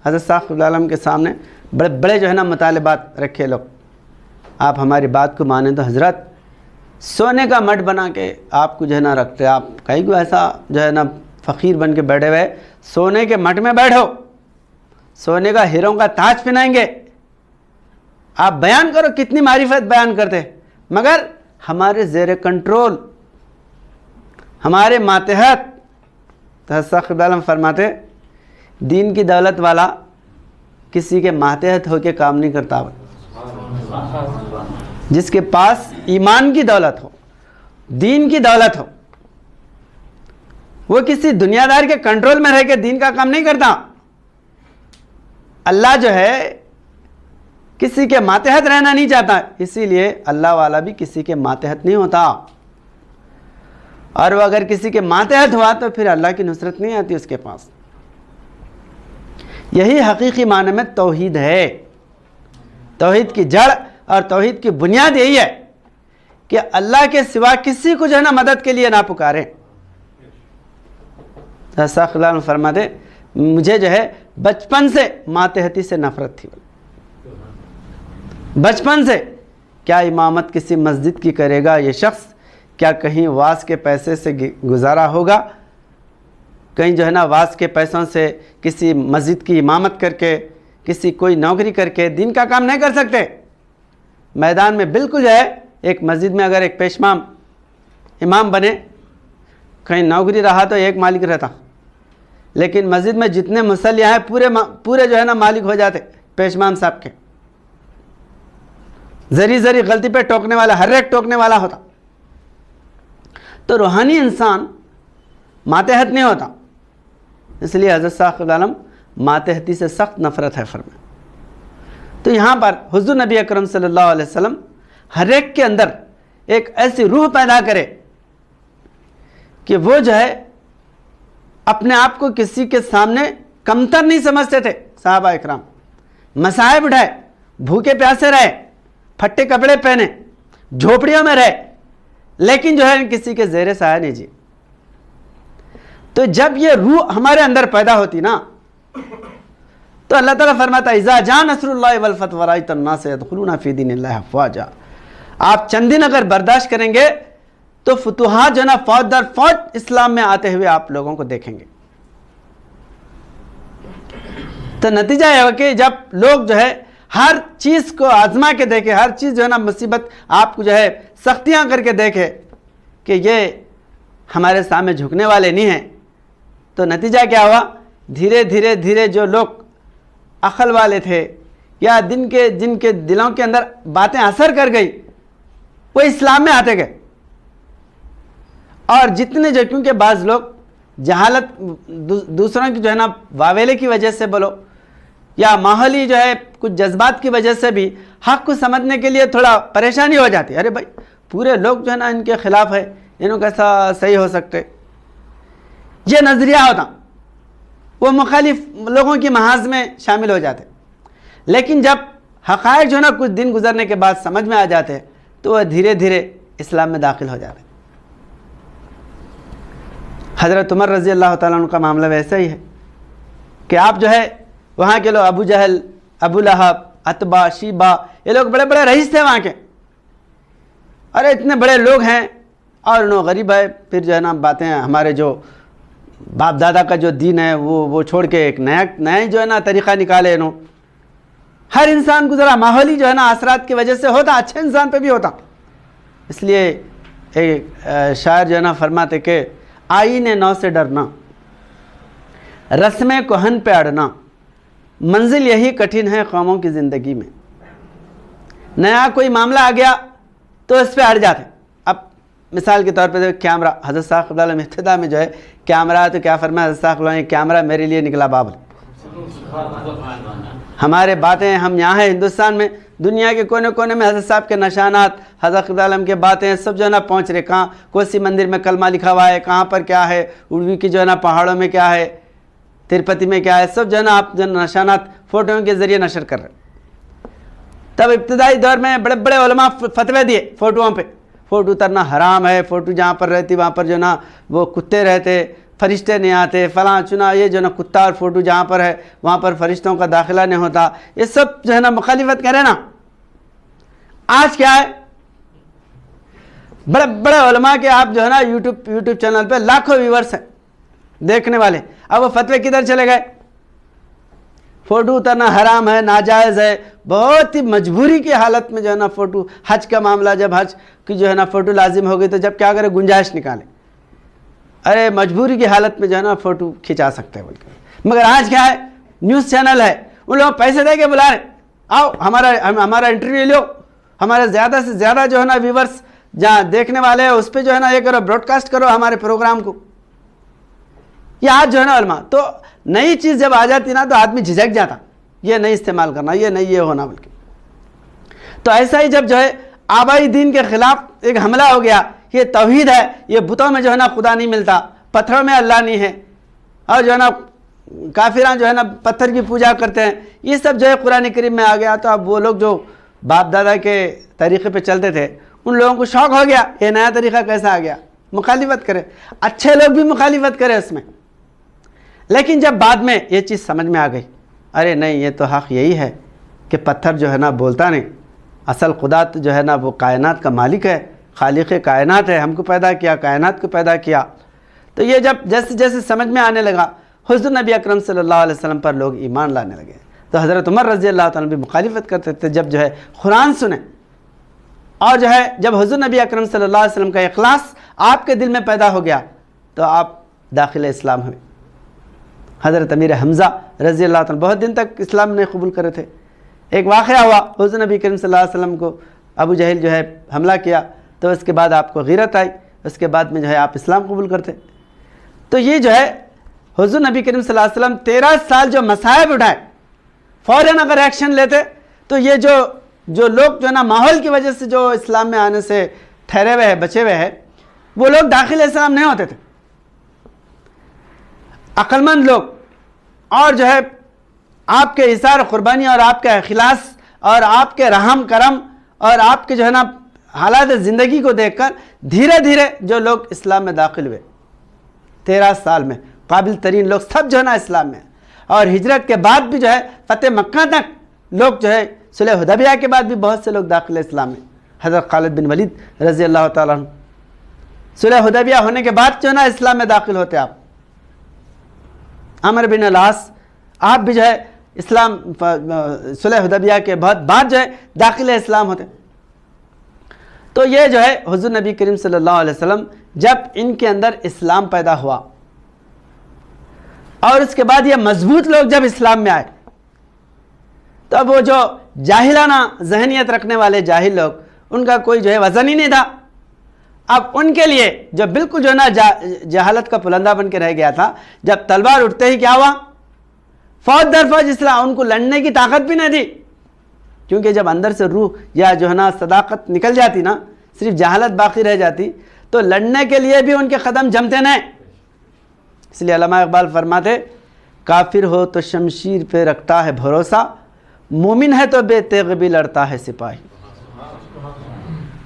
حضرت صاحب عالم کے سامنے بڑے بڑے جو ہے نا مطالبات رکھے لوگ، آپ ہماری بات کو مانیں تو حضرت سونے کا مٹ بنا کے آپ کو جو ہے نا رکھتے، آپ کہیں کو ایسا جو ہے نا فقیر بن کے بیٹھے ہوئے، سونے کے مٹ میں بیٹھو، سونے کا ہیروں کا تاج پہنائیں گے، آپ بیان کرو کتنی معرفت بیان کرتے، مگر ہمارے زیر کنٹرول، ہمارے ماتحت۔ صاحب عالم فرماتے دین کی دولت والا کسی کے ماتحت ہو کے کام نہیں کرتا، جس کے پاس ایمان کی دولت ہو، دین کی دولت ہو، وہ کسی دنیا دار کے کنٹرول میں رہ کے دین کا کام نہیں کرتا۔ اللہ جو ہے کسی کے ماتحت رہنا نہیں چاہتا، اسی لیے اللہ والا بھی کسی کے ماتحت نہیں ہوتا، اور وہ اگر کسی کے ماتحت ہوا تو پھر اللہ کی نصرت نہیں آتی اس کے پاس۔ یہی حقیقی معنی میں توحید ہے۔ توحید کی جڑ اور توحید کی بنیاد یہی ہے کہ اللہ کے سوا کسی کو جو ہے نا مدد کے لیے نہ پکارے۔ اللہ فرماتے مجھے جو ہے بچپن سے ماتحتی سے نفرت تھی، بچپن سے۔ کیا امامت کسی مسجد کی کرے گا یہ شخص؟ کیا کہیں واس کے پیسے سے گزارا ہوگا؟ کہیں جو ہے نا واس کے پیسوں سے کسی مسجد کی امامت کر کے، کسی کوئی نوکری کر کے دین کا کام نہیں کر سکتے۔ میدان میں بالکل جو ہے ایک مسجد میں اگر ایک پیشمام امام بنے، کہیں نوکری رہا تو ایک مالک رہتا، لیکن مسجد میں جتنے مصلیہ ہیں پورے جو ہے نا مالک ہو جاتے پیشمام صاحب کے۔ ذری غلطی پہ ٹوکنے والا، ہر ایک ٹوکنے والا ہوتا۔ تو روحانی انسان ماتحت نہیں ہوتا، اس لیے حضرت صاحب عالم ماتحتی سے سخت نفرت ہے فرمائے۔ تو یہاں پر حضور نبی اکرم صلی اللہ علیہ وسلم ہر ایک کے اندر ایک ایسی روح پیدا کرے کہ وہ جو ہے اپنے آپ کو کسی کے سامنے کمتر نہیں سمجھتے تھے۔ صحابہ اکرام مصائب اٹھائے، بھوکے پیاسے رہے، پھٹے کپڑے پہنے، جھوپڑیوں میں رہے، لیکن جو ہے کسی کے زیر سایہ نہیں جی۔ تو جب یہ روح ہمارے اندر پیدا ہوتی نا تو اللہ تعالیٰ فرماتا ہے اذا جاء نصر اللہ والفتح ورأیت الناس يدخلون فی دین اللہ افواجا۔ آپ چند دن اگر برداشت کریں گے تو فتوحات جو ہے نا فوج در فوج اسلام میں آتے ہوئے آپ لوگوں کو دیکھیں گے۔ تو نتیجہ یہ ہو کہ جب لوگ جو ہے ہر چیز کو آزما کے دیکھے، ہر چیز جو ہے نا مصیبت آپ کو جو ہے سختیاں کر کے دیکھے کہ یہ ہمارے سامنے جھکنے والے نہیں ہیں، تو نتیجہ کیا ہوا؟ دھیرے جو لوگ عقل والے تھے یا جن کے دلوں کے اندر باتیں اثر کر گئی وہ اسلام میں آتے گئے، اور جتنے جو کیونکہ بعض لوگ جہالت دوسروں کی جو ہے نا واویلے کی وجہ سے بولو یا ماحولی جو ہے کچھ جذبات کی وجہ سے بھی حق کو سمجھنے کے لیے تھوڑا پریشانی ہو جاتی ہے۔ ارے بھائی پورے لوگ جو ہے نا ان کے خلاف ہے، انہوں کیسا صحیح ہو سکتے، یہ نظریہ ہوتا، وہ مخالف لوگوں کی محاذ میں شامل ہو جاتے۔ لیکن جب حقائق جو ہے نا کچھ دن گزرنے کے بعد سمجھ میں آ جاتے تو وہ دھیرے اسلام میں داخل ہو جاتے۔ حضرت عمر رضی اللہ تعالیٰ عنہ کا معاملہ ویسا ہی ہے کہ آپ جو ہے وہاں کے لوگ ابو جہل، ابو لہب، عتبہ، شیبہ، یہ لوگ بڑے بڑے رئیس تھے وہاں کے، ارے اتنے بڑے لوگ ہیں اور انہوں غریب ہے، پھر جو ہے نا باتیں ہمارے جو باپ دادا کا جو دین ہے وہ چھوڑ کے ایک نیا جو ہے نا طریقہ نکالے انہوں۔ ہر انسان کو ذرا ماحولی جو ہے نا اثرات کی وجہ سے ہوتا، اچھے انسان پہ بھی ہوتا۔ اس لیے ایک شاعر جو ہے نا فرماتے کہ آئین نو سے ڈرنا، رسم کہن پہ اڑنا، منزل یہی کٹھن ہے قوموں کی زندگی میں۔ نیا کوئی معاملہ آ گیا تو اس پہ اڑ جاتے، اب مثال کے طور پہ کیمرہ، حضرت صاحب قبلہ علیہ ابتدا میں جو ہے کیمرہ، تو کیا فرمایا حضرت صاحب قبلہ علیہ، کیمرہ میرے لیے نکلا بابل۔ ہمارے باتیں، ہم یہاں ہیں ہندوستان میں، دنیا کے کونے کونے میں حضرت صاحب کے نشانات، حضرت قبلہ علیہ کے باتیں سب جو ہے نا پہنچ رہے، کہاں کوسی مندر میں کلمہ لکھا ہوا ہے، کہاں پر کیا ہے، اڑوی کی جو ہے نا پہاڑوں میں کیا ہے، تروپتی میں کیا ہے، سب جو ہے نا آپ جو نشانات فوٹوؤں کے ذریعے نشر کر رہے ہیں۔ تب ابتدائی دور میں بڑے بڑے علماء فتوے دیے فوٹوؤں پہ، فوٹو اترنا حرام ہے، فوٹو جہاں پر رہتی وہاں پر جو نا وہ کتے رہتے، فرشتے نہیں آتے، فلاں چنا، یہ جو نا کتا اور فوٹو جہاں پر ہے وہاں پر فرشتوں کا داخلہ نہیں ہوتا، یہ سب جو ہے نا مخالفت کرے نا۔ آج کیا ہے، بڑے بڑے علماء کے آپ جو ہے نا یوٹیوب چینل پہ لاکھوں ویورز ہیں دیکھنے والے، اب وہ فتوے کدھر چلے گئے؟ فوٹو اترنا حرام ہے، ناجائز ہے، بہت ہی مجبوری کی حالت میں جو ہے نا فوٹو، حج کا معاملہ، جب حج کی جو ہے نا فوٹو لازم ہو گئی تو جب کیا کرے، گنجائش نکالے، ارے مجبوری کی حالت میں جو ہے نا فوٹو کھنچا سکتے ہیں بول کے۔ مگر آج کیا ہے، نیوز چینل ہے، ان لوگ پیسے دے کے بلا رہے، آؤ ہمارا انٹرویو لو، ہمارے زیادہ سے زیادہ جو ہے نا ویورز جہاں دیکھنے والے ہیں اس پہ جو ہے نا یہ کرو، براڈ کاسٹ کرو ہمارے پروگرام کو۔ یہ آج جو ہے نا علماء، تو نئی چیز جب آ جاتی نا تو آدمی جھجک جاتا، یہ نہیں استعمال کرنا، یہ نہیں یہ ہونا بلکہ۔ تو ایسا ہی جب جو ہے آبائی دین کے خلاف ایک حملہ ہو گیا، یہ توحید ہے، یہ بتوں میں جو ہے نا خدا نہیں ملتا، پتھروں میں اللہ نہیں ہے، اور جو ہے نا کافران جو ہے نا پتھر کی پوجا کرتے ہیں، یہ سب جو ہے قرآن کریم میں آ گیا۔ تو اب وہ لوگ جو باپ دادا کے طریقے پہ چلتے تھے ان لوگوں کو شوق ہو گیا، یہ نیا طریقہ کیسا آ گیا، مخالفت کرے، اچھے لوگ بھی مخالفت کرے اس میں۔ لیکن جب بعد میں یہ چیز سمجھ میں آ گئی، ارے نہیں یہ تو حق یہی ہے کہ پتھر جو ہے نا بولتا نہیں، اصل خدا تو جو ہے نا وہ کائنات کا مالک ہے، خالق کائنات ہے، ہم کو پیدا کیا، کائنات کو پیدا کیا۔ تو یہ جب جیسے جیسے سمجھ میں آنے لگا، حضور نبی اکرم صلی اللہ علیہ وسلم پر لوگ ایمان لانے لگے۔ تو حضرت عمر رضی اللہ تعالیٰ بھی مخالفت کرتے تھے، جب جو ہے قرآن سنیں اور جو ہے جب حضور نبی اکرم صلی اللہ علیہ وسلم کا اخلاص آپ کے دل میں پیدا ہو گیا تو آپ داخل اسلام ہوئے۔ حضرت امیر حمزہ رضی اللہ تعالیٰ بہت دن تک اسلام نہیں قبول کرے تھے۔ ایک واقعہ ہوا، حضور نبی کریم صلی اللہ علیہ وسلم کو ابو جہل جو ہے حملہ کیا، تو اس کے بعد آپ کو غیرت آئی، اس کے بعد میں جو ہے آپ اسلام قبول کرتے۔ تو یہ جو ہے حضور نبی کریم صلی اللہ علیہ وسلم 13 سال جو مصائب اٹھائے، فوراً اگر ایکشن لیتے تو یہ جو لوگ جو ہے نا ماحول کی وجہ سے جو اسلام میں آنے سے ٹھہرے ہوئے ہیں، بچے ہوئے ہیں، وہ لوگ داخل اسلام نہیں ہوتے تھے۔ عقل مند لوگ اور جو ہے آپ کے اظہار قربانی اور آپ کا اخلاص اور آپ کے رحم کرم اور آپ کے جو ہے نا حالات زندگی کو دیکھ کر دھیرے دھیرے جو لوگ اسلام میں داخل ہوئے 13 سال میں، قابل ترین لوگ سب جو ہے نا اسلام میں، اور ہجرت کے بعد بھی جو ہے فتح مکہ تک لوگ جو ہے، صلح حدیبیہ کے بعد بھی بہت سے لوگ داخل اسلام میں۔ حضرت خالد بن ولید رضی اللہ تعالیٰ عنہ صلح حدیبیہ ہونے کے بعد جو ہے نا اسلام میں داخل ہوتے، آپ عمر بن العاص آپ بھی جو ہے اسلام صلح حدیبیہ کے بعد جو ہے داخل اسلام ہوتے۔ تو یہ جو ہے حضور نبی کریم صلی اللہ علیہ وسلم جب ان کے اندر اسلام پیدا ہوا اور اس کے بعد یہ مضبوط لوگ جب اسلام میں آئے، تب وہ جو جاہلانہ ذہنیت رکھنے والے جاہل لوگ، ان کا کوئی جو ہے وزن ہی نہیں تھا۔ اب ان کے لیے جو بالکل جو ہے نا جہالت کا پلندہ بن کے رہ گیا تھا، جب تلوار اٹھتے ہی کیا ہوا، فوج در فوج اسلام، ان کو لڑنے کی طاقت بھی نہیں تھی، کیونکہ جب اندر سے روح یا جو ہے نا صداقت نکل جاتی نا، صرف جہالت باقی رہ جاتی، تو لڑنے کے لیے بھی ان کے قدم جمتے نہیں۔ اس لیے علامہ اقبال فرماتے، کافر ہو تو شمشیر پہ رکھتا ہے بھروسہ، مومن ہے تو بے تیغ بھی لڑتا ہے سپاہی۔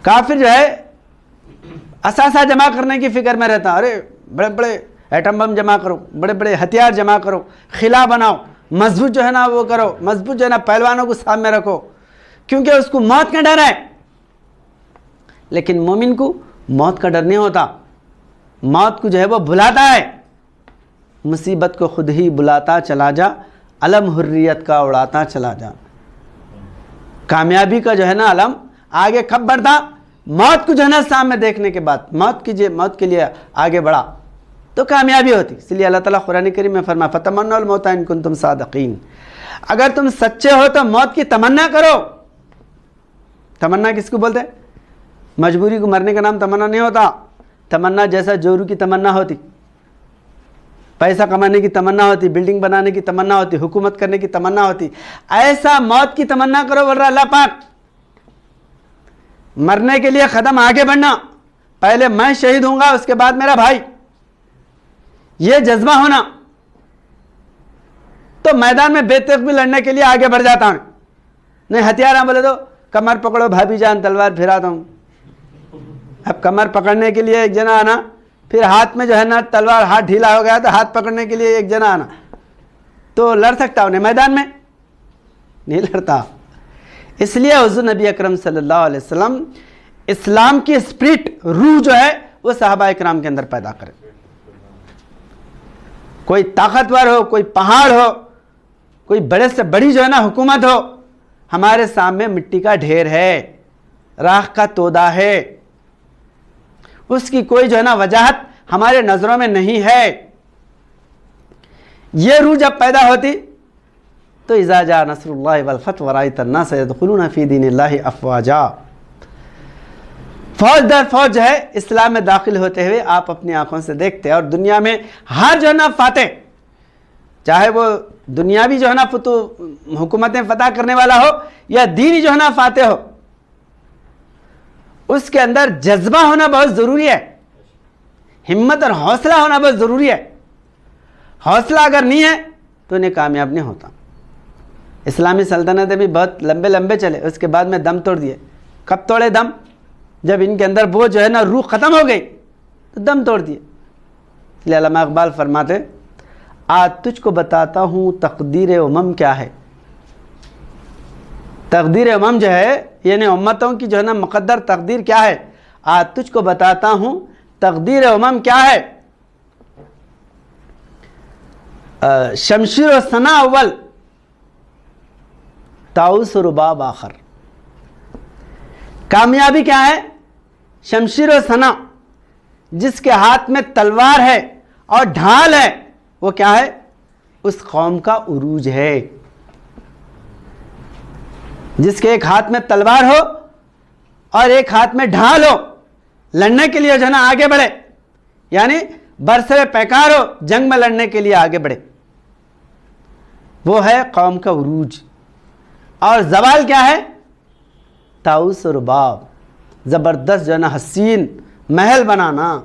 کافر جو ہے اثاثہ جمع کرنے کی فکر میں رہتا، ارے بڑے بڑے ایٹم بم جمع کرو، بڑے بڑے ہتھیار جمع کرو، خلا بناؤ، مضبوط جو ہے نا وہ کرو، مضبوط جو ہے نا پہلوانوں کو سامنے رکھو، کیونکہ اس کو موت کا ڈر ہے۔ لیکن مومن کو موت کا ڈر نہیں ہوتا، موت کو جو ہے وہ بھلاتا ہے، مصیبت کو خود ہی بلاتا چلا جا، علم حریت کا اڑاتا چلا جا۔ کامیابی کا جو ہے نا علم آگے کب بڑھتا، موت کو جو ہے نا سامنے دیکھنے کے بعد، موت کے لیے آگے بڑھا تو کامیابی ہوتی۔ اس لیے اللہ تعالیٰ قرآن کریم میں فرمایا، فَتَمَنَّوُا الْمَوْتَ إِن كُنتُمْ صَادِقِينَ، اگر تم سچے ہو تو موت کی تمنا کرو۔ تمنا کس کو بولتے ہیں؟ مجبوری کو مرنے کا نام تمنا نہیں ہوتا. تمنا جیسا جورو کی تمنا ہوتی, پیسہ کمانے کی تمنا ہوتی, بلڈنگ بنانے کی تمنا ہوتی, حکومت کرنے کی تمنا ہوتی, ایسا موت کی تمنا کرو. بول رہا اللہ پاک مرنے کے لیے قدم آگے بڑھنا, پہلے میں شہید ہوں گا اس کے بعد میرا بھائی, یہ جذبہ ہونا. تو میدان میں بے تکبیر لڑنے کے لیے آگے بڑھ جاتا ہوں. نہیں ہتھیار بولے تو کمر پکڑو بھابھی جان تلوار پھراتا ہوں. اب کمر پکڑنے کے لیے ایک جنا آنا, پھر ہاتھ میں جو ہے نا تلوار ہاتھ ڈھیلا ہو گیا تو ہاتھ پکڑنے کے لیے ایک جنا آنا, تو لڑ سکتا ہوں میدان میں؟ نہیں لڑتا. اس لیے حضور نبی اکرم صلی اللہ علیہ وسلم اسلام کی اسپرٹ, روح جو ہے وہ صحابہ اکرام کے اندر پیدا کرے. کوئی طاقتور ہو, کوئی پہاڑ ہو, کوئی بڑے سے بڑی جو ہے نا حکومت ہو, ہمارے سامنے مٹی کا ڈھیر ہے, راکھ کا تودا ہے, اس کی کوئی جو ہے نا وجاہت ہمارے نظروں میں نہیں ہے. یہ روح جب پیدا ہوتی تو اذا جاء نصر اللہ والفتح ورأیت الناس يدخلون فی دین اللہ افواجا, فوج در فوج جو ہے اسلام میں داخل ہوتے ہوئے آپ اپنی آنکھوں سے دیکھتے. اور دنیا میں ہر جو ہے نا فاتح, چاہے وہ دنیاوی جو ہے نا حکومتیں فتح کرنے والا ہو یا دینی جو ہے نا فاتح ہو, اس کے اندر جذبہ ہونا بہت ضروری ہے, ہمت اور حوصلہ ہونا بہت ضروری ہے. حوصلہ اگر نہیں ہے تو انہیں کامیاب نہیں ہوتا. اسلامی سلطنتیں بھی بہت لمبے لمبے چلے, اس کے بعد میں دم توڑ دیے. کب توڑے دم؟ جب ان کے اندر وہ جو ہے نا روح ختم ہو گئی تو دم توڑ دیے. اس لیے علامہ اقبال فرماتے آج تجھ کو بتاتا ہوں تقدیر امم کیا ہے. تقدیر امم جو ہے یعنی امتوں کی جو ہے نا مقدر تقدیر کیا ہے, آج تجھ کو بتاتا ہوں تقدیر امم کیا ہے. شمشیر و ثنا اول, طاؤس و رباب آخر. کامیابی کیا ہے؟ شمشیر و ثنا, جس کے ہاتھ میں تلوار ہے اور ڈھال ہے, وہ کیا ہے؟ اس قوم کا عروج ہے. جس کے ایک ہاتھ میں تلوار ہو اور ایک ہاتھ میں ڈھال ہو, لڑنے کے لیے جو ہے نا آگے بڑھے, یعنی برسر پیکار ہو, جنگ میں لڑنے کے لیے آگے بڑھے, وہ ہے قوم کا عروج. اور زوال کیا ہے؟ طاؤس و رباب, زبردست جو ہے نا حسین محل بنانا.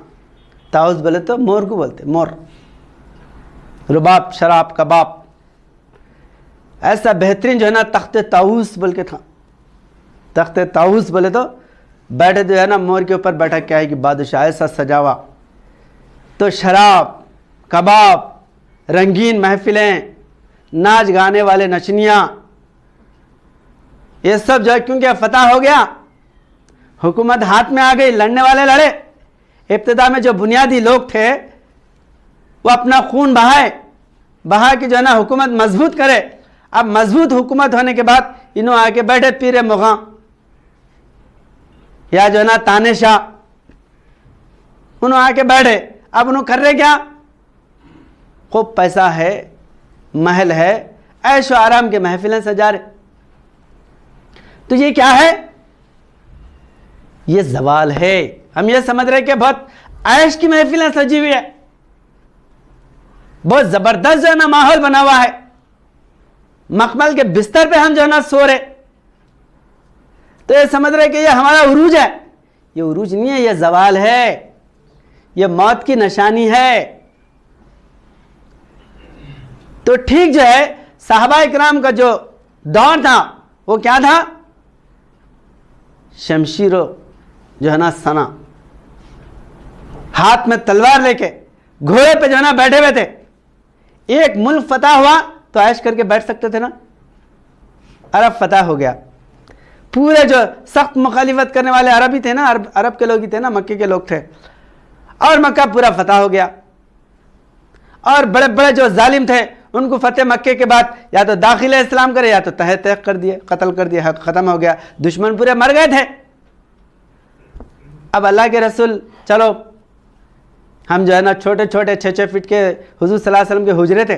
طاؤس بولے تو مور کو بولتے, مور. رباب شراب کباب, ایسا بہترین جو ہے نا تخت طاؤس بول کے تھا. تخت طاؤس بولے تو بیٹھے جو ہے نا مور کے اوپر بیٹھا, کیا ہے کہ بادشاہ ایسا سجاوا. تو شراب کباب, رنگین محفلیں, ناچ گانے والے نچنیاں, یہ سب جو ہے کیونکہ فتح ہو گیا, حکومت ہاتھ میں آ گئی, لڑنے والے لڑے. ابتدا میں جو بنیادی لوگ تھے وہ اپنا خون بہا کے جو ہے نا حکومت مضبوط کرے. اب مضبوط حکومت ہونے کے بعد انہوں آ کے بیٹھے پیر مغاں یا جو ہے نا تانے شاہ, انہوں آ کے بیٹھے. اب انہوں کر رہے کیا؟ خوب پیسہ ہے, محل ہے, عیش و آرام کے محفلیں سجا رہے. تو یہ کیا ہے؟ یہ زوال ہے. ہم یہ سمجھ رہے کہ بہت عیش کی محفلیں سجی ہوئی ہے, بہت زبردست جو ہے نا ماحول بنا ہوا ہے, مخمل کے بستر پہ ہم جو ہے نا سو رہے, تو یہ سمجھ رہے کہ یہ ہمارا عروج ہے. یہ عروج نہیں ہے, یہ زوال ہے, یہ موت کی نشانی ہے. تو ٹھیک جو ہے صحابہ اکرام کا جو دور تھا وہ کیا تھا؟ شمشیر جو ہے نا ثنا, ہاتھ میں تلوار لے کے گھوڑے پہ جو ہے نا بیٹھے ہوئے تھے. ایک ملک فتح ہوا تو عیش کر کے بیٹھ سکتے تھے نا. عرب فتح ہو گیا, پورے جو سخت مخالفت کرنے والے عرب ہی تھے نا, عرب کے لوگ ہی تھے نا, مکے کے لوگ تھے, اور مکہ پورا فتح ہو گیا. اور بڑے بڑے جو ظالم تھے ان کو فتح مکے کے بعد یا تو داخل اسلام کرے یا تو تحق کر دیے, قتل کر دیے, حق ختم ہو گیا, دشمن پورے مر گئے تھے. اب اللہ کے رسول چلو ہم جو ہے نا چھوٹے چھوٹے 6 فٹ کے حضور صلی اللہ علیہ وسلم کے حجرے تھے,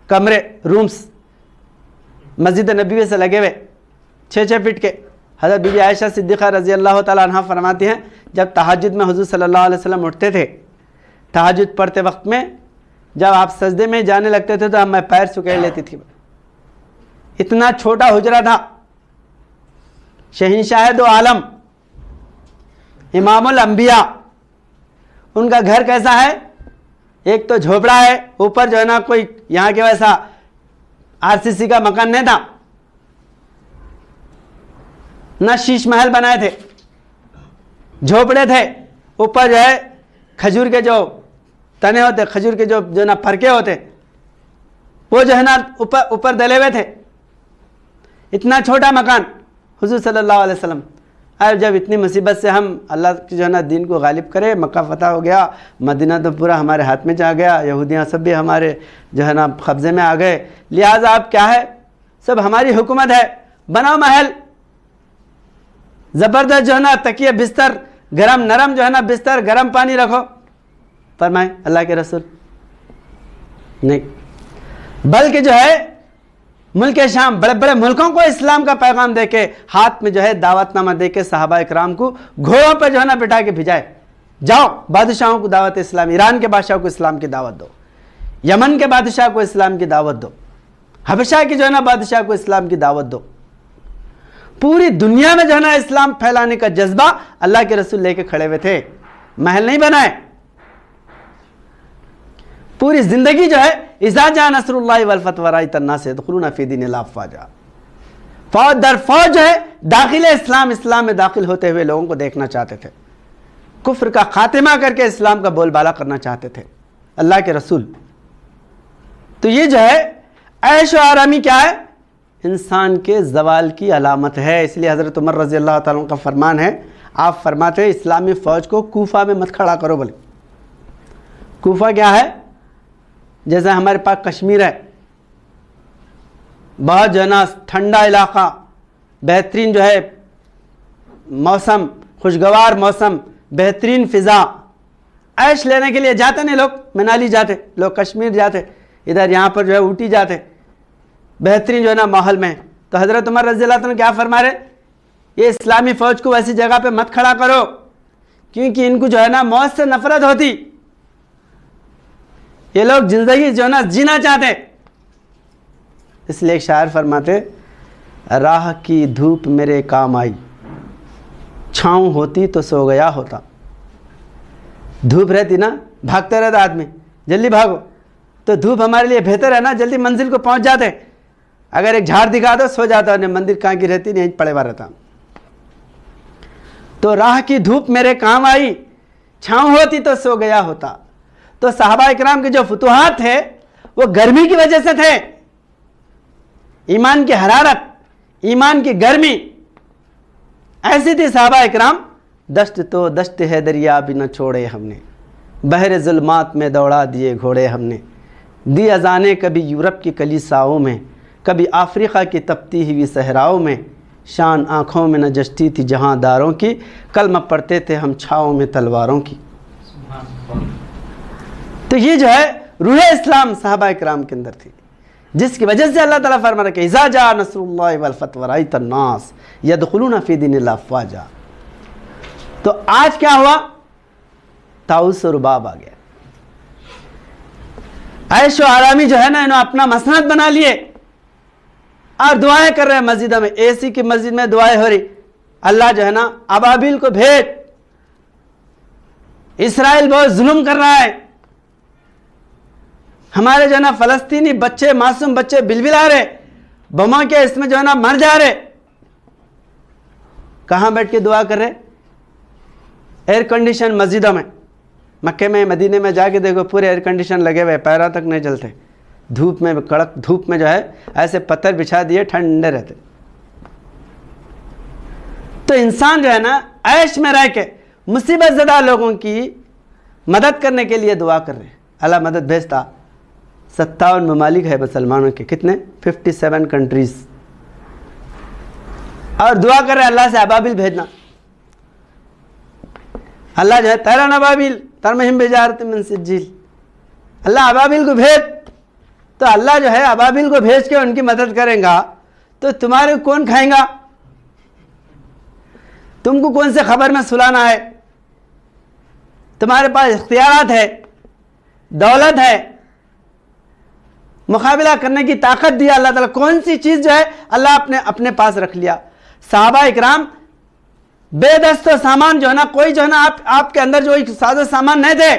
کمرے, رومز مسجد نبوی سے لگے ہوئے 6 فٹ کے, حضرت بی بی عائشہ صدیقہ رضی اللہ تعالیٰ عنہ فرماتی ہیں جب تہجد میں حضور صلی اللہ علیہ وسلم اٹھتے تھے، تہجد پڑھتے وقت میں جب آپ سجدے میں جانے لگتے تھے تو میں پیر سکیڑ لیتی تھی. اتنا چھوٹا حجرہ تھا. شہنشاہ دو عالم امام الانبیاء، ان کا گھر کیسا ہے؟ ایک تو جھوپڑا ہے، اوپر جو ہے نا کوئی یہاں کے ویسا RCC کا مکان نہیں تھا، نہ شیش محل بنائے تھے، جھوپڑے تھے. اوپر جو ہے کھجور کے جو تنے ہوتے، کھجور کے جو نا پھرکے ہوتے، وہ جو ہے نا اوپر دلے ہوئے تھے. اتنا چھوٹا مکان. حضور صلی اللہ علیہ وسلم اب جب اتنی مصیبت سے ہم اللہ کی جو ہے نا دین کو غالب کرے، مکہ فتح ہو گیا، مدینہ تو پورا ہمارے ہاتھ میں چا گیا، یہودیاں سب بھی ہمارے جو ہے نا قبضے میں آ گئے، لہٰذا اب کیا ہے، سب ہماری حکومت ہے، بناؤ محل، زبردست جو ہے نا تکیے بستر، گرم نرم جو ہے نا بستر، گرم پانی رکھو. فرمائیں اللہ کے رسول نہیں، بلکہ جو ہے ملک شام، بڑے بڑے ملکوں کو اسلام کا پیغام دے کے، ہاتھ میں جو ہے دعوت نامہ دے کے صحابہ اکرام کو گھوڑوں پہ جو ہے نا بٹھا کے بھیجائے، جاؤ بادشاہوں کو دعوت اسلام، ایران کے بادشاہ کو اسلام کی دعوت دو، یمن کے بادشاہ کو اسلام کی دعوت دو، حبشہ کی جو ہے نا بادشاہ کو اسلام کی دعوت دو. پوری دنیا میں جو ہے نا اسلام پھیلانے کا جذبہ اللہ کے رسول لے کے کھڑے ہوئے تھے، محل نہیں بنائے. پوری زندگی جو ہے اذا جاء نصر اللہ والفتح ورأیت الناس یدخلون فی دین اللہ افواجا، فوج در فوج جو ہے داخل اسلام میں داخل ہوتے ہوئے لوگوں کو دیکھنا چاہتے تھے، کفر کا خاتمہ کر کے اسلام کا بول بالا کرنا چاہتے تھے اللہ کے رسول. تو یہ جو ہے عیش و آرامی کیا ہے؟ انسان کے زوال کی علامت ہے. اس لیے حضرت عمر رضی اللہ تعالیٰ عنہ کا فرمان ہے، آپ فرماتے ہیں اسلامی فوج کو کوفہ میں مت کھڑا کرو. بولے کوفہ کیا ہے؟ جیسے ہمارے پاس کشمیر ہے، بہت جو ہے نا ٹھنڈا علاقہ، بہترین جو ہے موسم، خوشگوار موسم، بہترین فضا، عیش لینے کے لیے جاتے نہیں لوگ، منالی جاتے لوگ، کشمیر جاتے، ادھر یہاں پر جو ہے اوٹی جاتے، بہترین جو ہے نا ماحول میں. تو حضرت عمر رضی اللہ عنہ کیا فرما رہے؟ یہ اسلامی فوج کو ایسی جگہ پہ مت کھڑا کرو کیونکہ ان کو جو ہے نا موت سے نفرت ہوتی، یہ لوگ زندگی جو ہے نا جینا چاہتے. اس لیے ایک شاعر فرماتے، راہ کی دھوپ میرے کام آئی، چھاؤں ہوتی تو سو گیا ہوتا. دھوپ رہتی نا، بھاگتے رہتا آدمی، جلدی بھاگو، تو دھوپ ہمارے لیے بہتر ہے نا، جلدی منزل کو پہنچ جاتے. اگر ایک جھاڑ دکھا دو سو جاتا، انہیں مندر کہاں کی رہتی نہیں، پڑے ہوا رہتا. تو راہ کی دھوپ میرے کام آئی، چھاؤں ہوتی تو سو گیا ہوتا. تو صحابہ اکرام کے جو فتوحات تھے وہ گرمی کی وجہ سے تھے، ایمان کی حرارت، ایمان کی گرمی ایسی تھی. صحابہ اکرام دشت تو دشت ہے دریا بھی نہ چھوڑے ہم نے، بحر ظلمات میں دوڑا دیے گھوڑے ہم نے، دی اذانیں کبھی یورپ کی کلیساؤں میں، کبھی افریقہ کی تپتی ہوئی صحراؤں میں، شان آنکھوں میں نہ جچتی تھی جہاں داروں کی، کلمہ پڑھتے تھے ہم چھاؤں میں تلواروں کی. تو یہ جو ہے روح اسلام صحابہ اکرام کے اندر تھی، جس کی وجہ سے اللہ تعالیٰ فرما رہا کہ اذا جاء نصر اللہ والفتح ورأیت الناس یدخلون فی دین اللہ افواجا. تو آج کیا ہوا؟ طاؤس و رباب آ گیا، عیش و آرامی جو ہے نا انہوں اپنا مسند بنا لیے اور دعائیں کر رہے ہیں مسجدوں میں. AC کی مسجد میں دعائیں ہو رہی، اللہ جو ہے نا ابابیل کو بھیج، اسرائیل بہت ظلم کر رہا ہے، ہمارے جو ہے نا فلسطینی بچے، معصوم بچے بلبلا رہے، بموں کے اس میں جو ہے نا مر جا رہے. کہاں بیٹھ کے دعا کر رہے؟ ایئر کنڈیشن مسجدوں میں. مکے میں، مدینے میں جا کے دیکھو، پورے ایئر کنڈیشن لگے ہوئے، پیروں تک نہیں جلتے، دھوپ میں، کڑک دھوپ میں جو ہے ایسے پتھر بچھا دیے، ٹھنڈے رہتے. تو انسان جو ہے نا عیش میں رہ کے مصیبت زدہ لوگوں کی مدد کرنے کے لیے دعا کر رہے ہیں. اللہ مدد بھیجتا. 57 ممالک ہے مسلمانوں کے، کتنے؟ 57 کنٹریز، اور دعا کر رہے اللہ سے ابابیل بھیجنا. اللہ جو ہے تیرا ابابیل ترمہم بحجارۃ من سجیل، اللہ ابابیل کو بھیج. تو اللہ جو ہے ابابیل کو بھیج کے ان کی مدد کریں گا تو تمہارے کون کھائیں گا؟ تم کو کون سے خبر میں سلانا ہے؟ تمہارے پاس اختیارات ہے، دولت ہے، مقابلہ کرنے کی طاقت دیا اللہ تعالیٰ. کون سی چیز جو ہے اللہ اپنے پاس رکھ لیا. صحابہ اکرام بے دست و سامان جو ہے نا، کوئی جو ہے نا آپ کے اندر جو ساز و سامان نہیں تھے،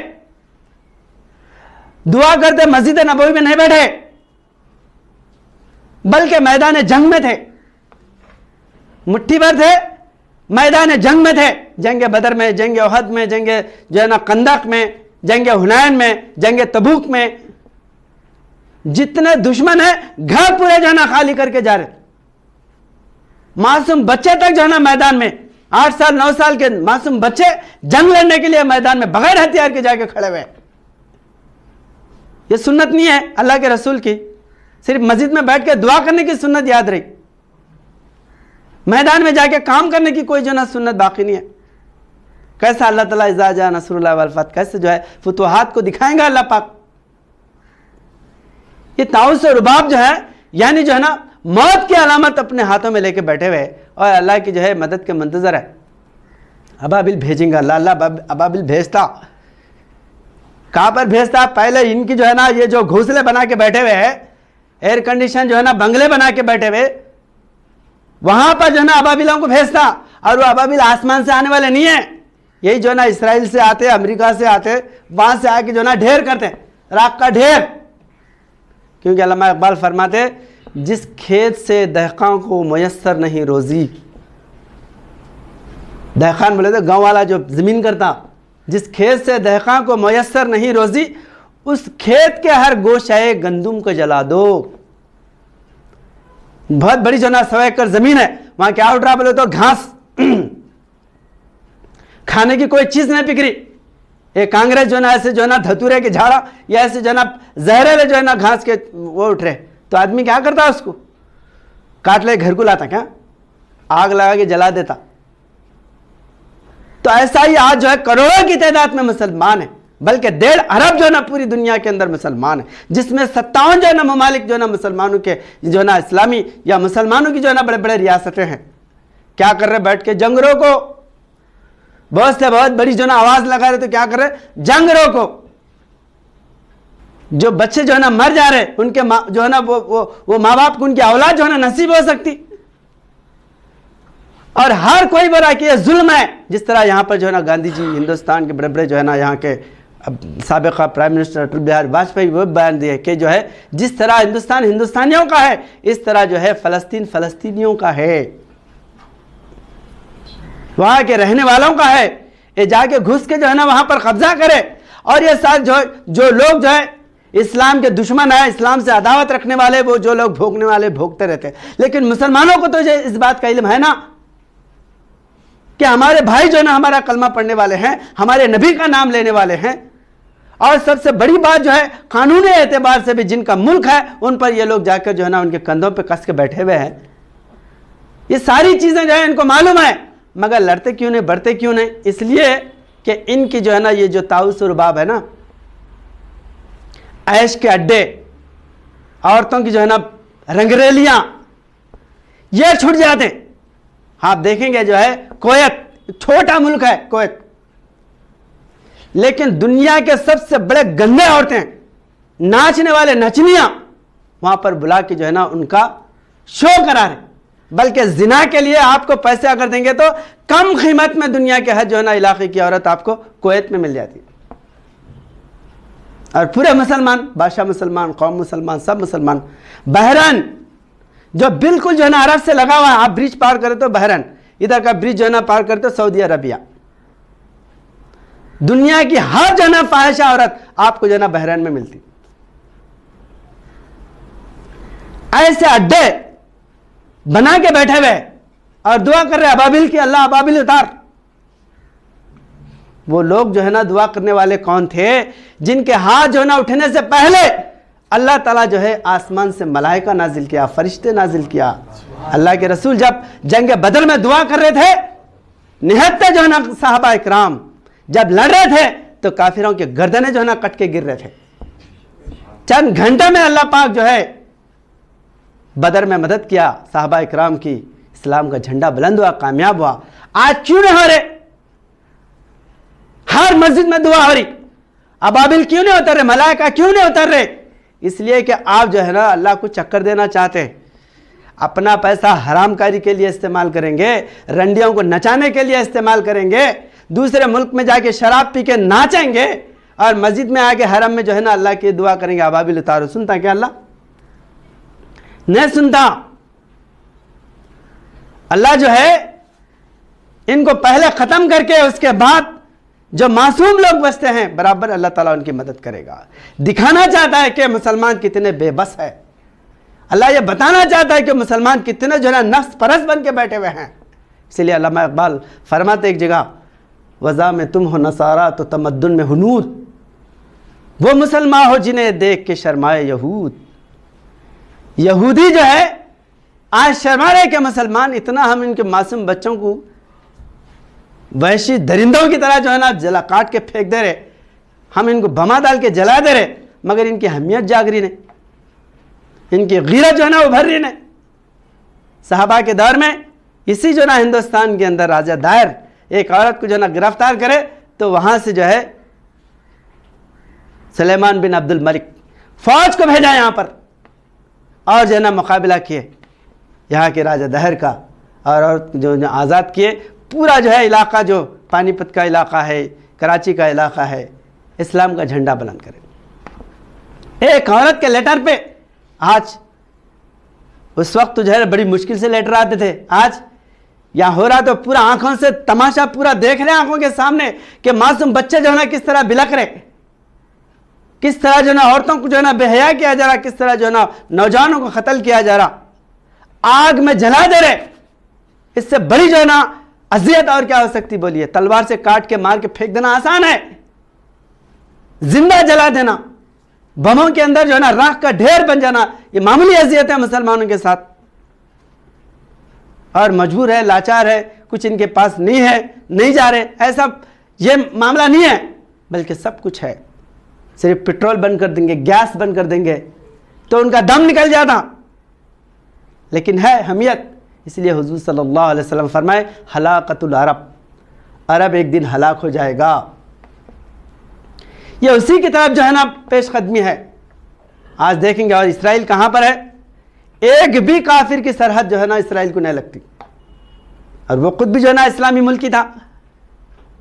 دعا کرتے مسجد نبوی میں نہیں بیٹھے، بلکہ میدان جنگ میں تھے. مٹھی بھر تھے، میدان جنگ میں تھے. جنگ بدر میں، جنگ احد میں، جنگ جو ہے نا خندق میں، جنگ حنین میں، جنگ تبوک میں. جتنے دشمن ہیں گھر پورے جو ہے نا خالی کر کے جا رہے. معصوم بچے تک جو ہے نا میدان میں، 8 سال 9 سال کے معصوم بچے جنگ لڑنے کے لیے میدان میں بغیر ہتھیار کے جا کے کھڑے ہوئے. یہ سنت نہیں ہے اللہ کے رسول کی. صرف مسجد میں بیٹھ کے دعا کرنے کی سنت یاد رہی، میدان میں جا کے کام کرنے کی کوئی جو نا سنت باقی نہیں ہے. کیسا اللہ تعالیٰ اذا جاء نصر اللہ والفتح، کیسے جو ہے فتوحات کو دکھائیں گا اللہ پاک. یہ طاؤس و رباب جو ہے، یعنی جو ہے نا موت کی علامت اپنے ہاتھوں میں لے کے بیٹھے ہوئے اور اللہ کی جو ہے مدد کے منتظر ہے. ابابل بھیجیں گا اللہ ابابل بھیجتا. کہاں پر بھیجتا؟ پہلے ان کی جو ہے نا یہ جو گھونسلے بنا کے بیٹھے ہوئے ہیں، ایئر کنڈیشن جو ہے نا بنگلے بنا کے بیٹھے ہوئے، وہاں پر جو ہے نا ابابیلوں کو بھیجتا. اور وہ ابابیل آسمان سے آنے والے نہیں ہیں، یہی جو ہے نا اسرائیل سے آتے، امریکہ سے آتے، وہاں سے آ کے جو ہے نا ڈھیر کرتے، راکھ کا ڈھیر. کیونکہ علامہ اقبال فرماتے جس کھیت سے دہقان کو میسر نہیں روزی. دہقان بولے تو گاؤں والا جو زمین کرتا، جس کھیت سے دہقان کو میسر نہیں روزی، اس کھیت کے ہر گوشے گندم کو جلا دو. بہت بڑی جو نا 100 ایکڑ زمین ہے، وہاں کیا اٹھ رہا بولے تو گھاس. کھانے کی کوئی چیز نہیں پکری. ایک کانگریس جو نا ایسے جو نا دھتورے کے جھاڑا یا ایسے جو نا زہریلے جو ہے نا گھاس کے وہ اٹھ رہے، تو آدمی کیا کرتا؟ اس کو کاٹ لے گھر کو لاتا، کیا آگ لگا کے جلا دیتا. تو ایسا ہی آج جو ہے کروڑوں کی تعداد میں مسلمان ہیں، بلکہ 1.5 ارب جو ہے نا پوری دنیا کے اندر مسلمان ہیں، جس میں 57 جو ہے نا ممالک جو ہے نا مسلمانوں کے جو ہے نا اسلامی یا مسلمانوں کی جو ہے نا بڑے بڑے ریاستیں ہیں. کیا کر رہے؟ بیٹھ کے جنگ روکو. بہت سے بہت بڑی جو ہے نا آواز لگا رہے، تو کیا کر رہے؟ جنگ روکو. جو بچے جو ہے نا مر جا رہے، ان کے جو ہے نا وہ ماں باپ کو ان کی اولاد جو ہے نا نصیب ہو سکتی. اور ہر کوئی برا کہ یہ ظلم ہے. جس طرح یہاں پر جو ہے نا گاندھی جی ہندوستان کے بڑے بڑے جو ہے نا یہاں کے سابقہ پرائم منسٹر اٹل بہاری واجپئی وہ بیان دیے کہ جو ہے جس طرح ہندوستان ہندوستانیوں کا ہے، اس طرح جو ہے فلسطین فلسطینیوں کا ہے، وہاں کے رہنے والوں کا ہے. یہ جا کے گھس کے جو ہے نا وہاں پر قبضہ کرے. اور یہ ساتھ جو لوگ جو ہے اسلام کے دشمن ہیں، اسلام سے عداوت رکھنے والے، وہ جو لوگ بھوکنے والے بھوکتے رہتے. لیکن مسلمانوں کو تو اس بات کا علم ہے نا کہ ہمارے بھائی جو ہے نا ہمارا کلمہ پڑھنے والے ہیں، ہمارے نبی کا نام لینے والے ہیں. اور سب سے بڑی بات جو ہے قانونی اعتبار سے بھی جن کا ملک ہے، ان پر یہ لوگ جا کر جو ہے نا ان کے کندھوں پہ کس کے بیٹھے ہوئے ہیں. یہ ساری چیزیں جو ہے ان کو معلوم ہے، مگر لڑتے کیوں نہیں، بڑھتے کیوں نہیں؟ اس لیے کہ ان کی جو ہے نا یہ جو طاؤس و رباب ہے نا، عیش کے اڈے، عورتوں کی جو ہے نا رنگریلیاں، یہ چھٹ جاتے. آپ دیکھیں گے جو ہے کویت، چھوٹا ملک ہے کویت، لیکن دنیا کے سب سے بڑے گندے عورتیں، ناچنے والے نچنیاں وہاں پر بلا کے جو ہے نا ان کا شو کرا رہے. بلکہ زنا کے لیے آپ کو پیسے اگر دیں گے تو کم قیمت میں دنیا کے ہر جو ہے نا علاقے کی عورت آپ کو کویت میں مل جاتی. اور پورے مسلمان، بادشاہ مسلمان، قوم مسلمان، سب مسلمان. بحرین جو بالکل جو ہے نا عرب سے لگا ہوا ہے، آپ برج پار کرے تو بحرین، ادھر کا برج جو ہے نا پار کرتے سعودی عربیہ. دنیا کی ہر جو ہے نا فاحشہ عورت آپ کو جو ہے نا بحرین میں ملتی. ایسے اڈے بنا کے بیٹھے ہوئے اور دعا کر رہے ابابیل کی، اللہ ابابیل اتار. وہ لوگ جو ہے نا دعا کرنے والے کون تھے؟ جن کے ہاتھ جو ہے نا اٹھنے سے پہلے اللہ تعالیٰ جو ہے آسمان سے ملائکہ نازل کیا، فرشتے نازل کیا. اللہ کے رسول جب جنگ بدر میں دعا کر رہے تھے، نہتے جو ہے نا صحابہ اکرام جب لڑ رہے تھے تو کافروں کے گردنیں جو ہے نا کٹ کے گر رہے تھے. چند گھنٹے میں اللہ پاک جو ہے بدر میں مدد کیا صحابہ اکرام کی. اسلام کا جھنڈا بلند ہوا، کامیاب ہوا۔ آج کیوں نہیں ہو رہے؟ ہر مسجد میں دعا ہو رہی، ابابل کیوں نہیں اتر رہے؟ ملائکہ کیوں نہیں اتر رہے؟ اس لیے کہ آپ جو ہے نا اللہ کو چکر دینا چاہتے ہیں، اپنا پیسہ حرام کاری کے لیے استعمال کریں گے، رنڈیوں کو نچانے کے لیے استعمال کریں گے، دوسرے ملک میں جا کے شراب پی کے ناچیں گے، اور مسجد میں آ کے حرم میں جو ہے نا اللہ کی دعا کریں گے ابابل اتارو۔ سنتا کیا اللہ؟ نہیں سنتا۔ اللہ جو ہے ان کو پہلے ختم کر کے اس کے بعد جو معصوم لوگ بچتے ہیں برابر اللہ تعالیٰ ان کی مدد کرے گا۔ دکھانا چاہتا ہے کہ مسلمان کتنے بے بس ہے، اللہ یہ بتانا چاہتا ہے کہ مسلمان کتنے جو ہے نا نفس پرست بن کے بیٹھے ہوئے ہیں۔ اس لیے علامہ اقبال فرماتے ایک جگہ، وضع میں تم ہو نصارہ تو تمدن میں ہنود، وہ مسلمان ہو جنہیں دیکھ کے شرمائے یہود۔ یہودی جو ہے آج شرما رہے کہ مسلمان اتنا ہم ان کے معصوم بچوں کو وحشی درندوں کی طرح جو ہے نا جلا کاٹ کے پھینک دے رہے، ہم ان کو بما ڈال کے جلا دے رہے، مگر ان کی اہمیت جاگ رہی نہیں، ان کی غیرت جو ہے نا ابھر رہی نہیں۔ صحابہ کے دور میں اسی جو ہے نا ہندوستان کے اندر راجہ دائر ایک عورت کو جو ہے نا گرفتار کرے تو وہاں سے جو ہے سلیمان بن عبد الملک فوج کو بھیجا یہاں پر، اور جو ہے نا مقابلہ کیے یہاں کے راجہ دہر کا، اور جو آزاد کیے پورا جو ہے علاقہ، جو پانی پت کا علاقہ ہے، کراچی کا علاقہ ہے، اسلام کا جھنڈا بلند کرے۔ ایک عورت کے لیٹر پہ آج، اس وقت تو جو ہے بڑی مشکل سے لیٹر آتے تھے، آج یہاں ہو رہا تو پورا آنکھوں سے تماشا پورا دیکھ رہے ہیں آنکھوں کے سامنے کہ معصوم بچے جو ہے نا کس طرح بلک رہے، کس طرح جو ہے نا عورتوں کو جو ہے نا بے حیا کیا جا رہا، کس طرح جو ہے نا نوجوانوں کو قتل کیا جا رہا، آگ میں جلا دے رہے۔ اس سے بڑی جو ہے نا اذیت اور کیا ہو سکتی بولیے؟ تلوار سے کاٹ کے مار کے پھینک دینا آسان ہے، زندہ جلا دینا، بموں کے اندر جو ہے نا راکھ کا ڈھیر بن جانا، یہ معمولی اذیت ہے مسلمانوں کے ساتھ۔ اور مجبور ہے، لاچار ہے، کچھ ان کے پاس نہیں ہے، نہیں جا رہے، ایسا یہ معاملہ نہیں ہے، بلکہ سب کچھ ہے، صرف پٹرول بند کر دیں گے، گیس بند کر دیں گے تو ان کا دم نکل جاتا، لیکن ہے حمیت۔ اس لیے حضور صلی اللہ علیہ وسلم فرمائے ہلاکت العرب، عرب ایک دن ہلاک ہو جائے گا۔ یہ اسی کی طرف جو ہے نا پیش قدمی ہے۔ آج دیکھیں گے، اور اسرائیل کہاں پر ہے؟ ایک بھی کافر کی سرحد جو ہے نا اسرائیل کو نہیں لگتی، اور وہ خود بھی جو ہے نا اسلامی ملکی تھا،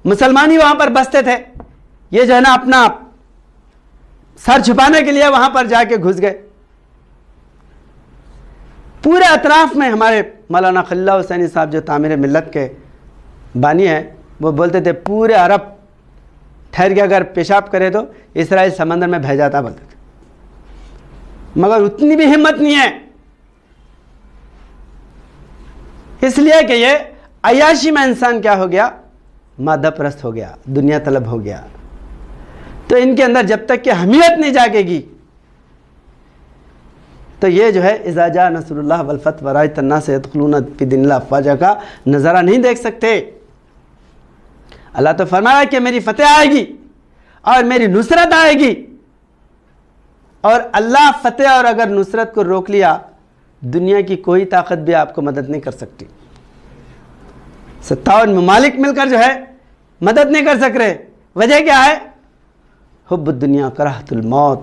مسلمانی وہاں پر بستے تھے، یہ جو ہے نا اپنا سر چھپانے کے لیے وہاں پر جا کے گھس گئے۔ پورے اطراف میں ہمارے مولانا خلیل اللہ حسینی صاحب جو تعمیر ملت کے بانی ہیں، وہ بولتے تھے پورے عرب ٹھہر کے اگر پیشاب کرے تو اسرائیل سمندر میں بہہ جاتا بولتے تھے، مگر اتنی بھی ہمت نہیں ہے، اس لیے کہ یہ عیاشی میں انسان کیا ہو گیا؟ مادہ پرست ہو گیا، دنیا طلب ہو گیا۔ تو ان کے اندر جب تک کہ حمیت نہیں جاگے گی تو یہ جو ہے اذا جاء نصر اللہ والفتح ورأیت الناس يدخلون فی دین اللہ افواجا کا نظارہ نہیں دیکھ سکتے۔ اللہ تو فرمایا کہ میری فتح آئے گی اور میری نصرت آئے گی، اور اللہ فتح اور اگر نصرت کو روک لیا، دنیا کی کوئی طاقت بھی آپ کو مدد نہیں کر سکتی۔ 57 ممالک مل کر جو ہے مدد نہیں کر سک رہے، وجہ کیا ہے؟ حب الدنیا کرہت الموت۔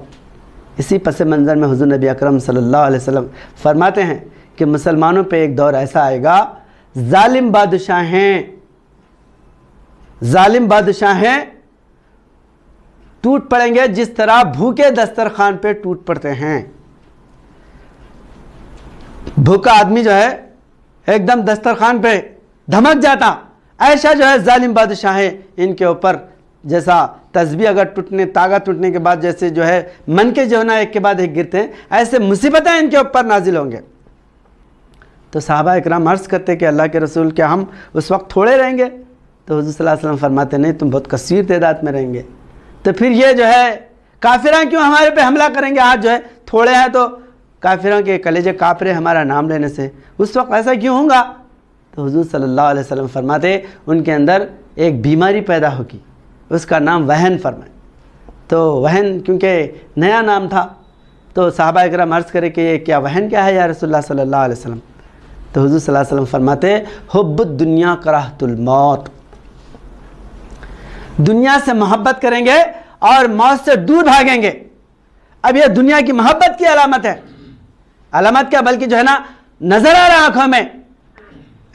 اسی پس منظر میں حضور نبی اکرم صلی اللہ علیہ وسلم فرماتے ہیں کہ مسلمانوں پہ ایک دور ایسا آئے گا، ظالم بادشاہیں ٹوٹ پڑیں گے جس طرح بھوکے دسترخوان پہ ٹوٹ پڑتے ہیں۔ بھوکا آدمی جو ہے ایک دم دسترخوان پہ دھمک جاتا، ایسا جو ہے ظالم بادشاہیں ان کے اوپر جیسا تسبیح اگر ٹوٹنے، تاغا ٹوٹنے کے بعد جیسے جو ہے من کے جو ہے نا ایک کے بعد ایک گرتے ہیں، ایسے مصیبتیں ان کے اوپر نازل ہوں گے۔ تو صحابہ اکرام عرض کرتے کہ اللہ کے رسول کیا ہم اس وقت تھوڑے رہیں گے؟ تو حضور صلی اللہ علیہ وسلم فرماتے نہیں، تم بہت کثیر تعداد میں رہیں گے۔ تو پھر یہ جو ہے کافراں کیوں ہمارے پہ حملہ کریں گے؟ آج جو ہے تھوڑے ہیں تو کافروں کے کلیجے کانپ رہے ہمارا نام لینے سے، اس وقت ایسا کیوں ہوگا؟ تو حضور صلی اللہ علیہ وسلم فرماتے ان کے اندر ایک بیماری پیدا ہوگی، اس کا نام وہن فرمائے۔ تو وہن کیونکہ نیا نام تھا تو صحابہ اکرام عرض کرے کہ یہ کیا وہن کیا ہے یا رسول اللہ صلی اللہ علیہ وسلم؟ تو حضور صلی اللہ علیہ وسلم فرماتے حب الدنیا کراہت الموت، دنیا سے محبت کریں گے اور موت سے دور بھاگیں گے۔ اب یہ دنیا کی محبت کی علامت ہے، علامت کیا بلکہ جو ہے نا نظر آ رہا آنکھوں میں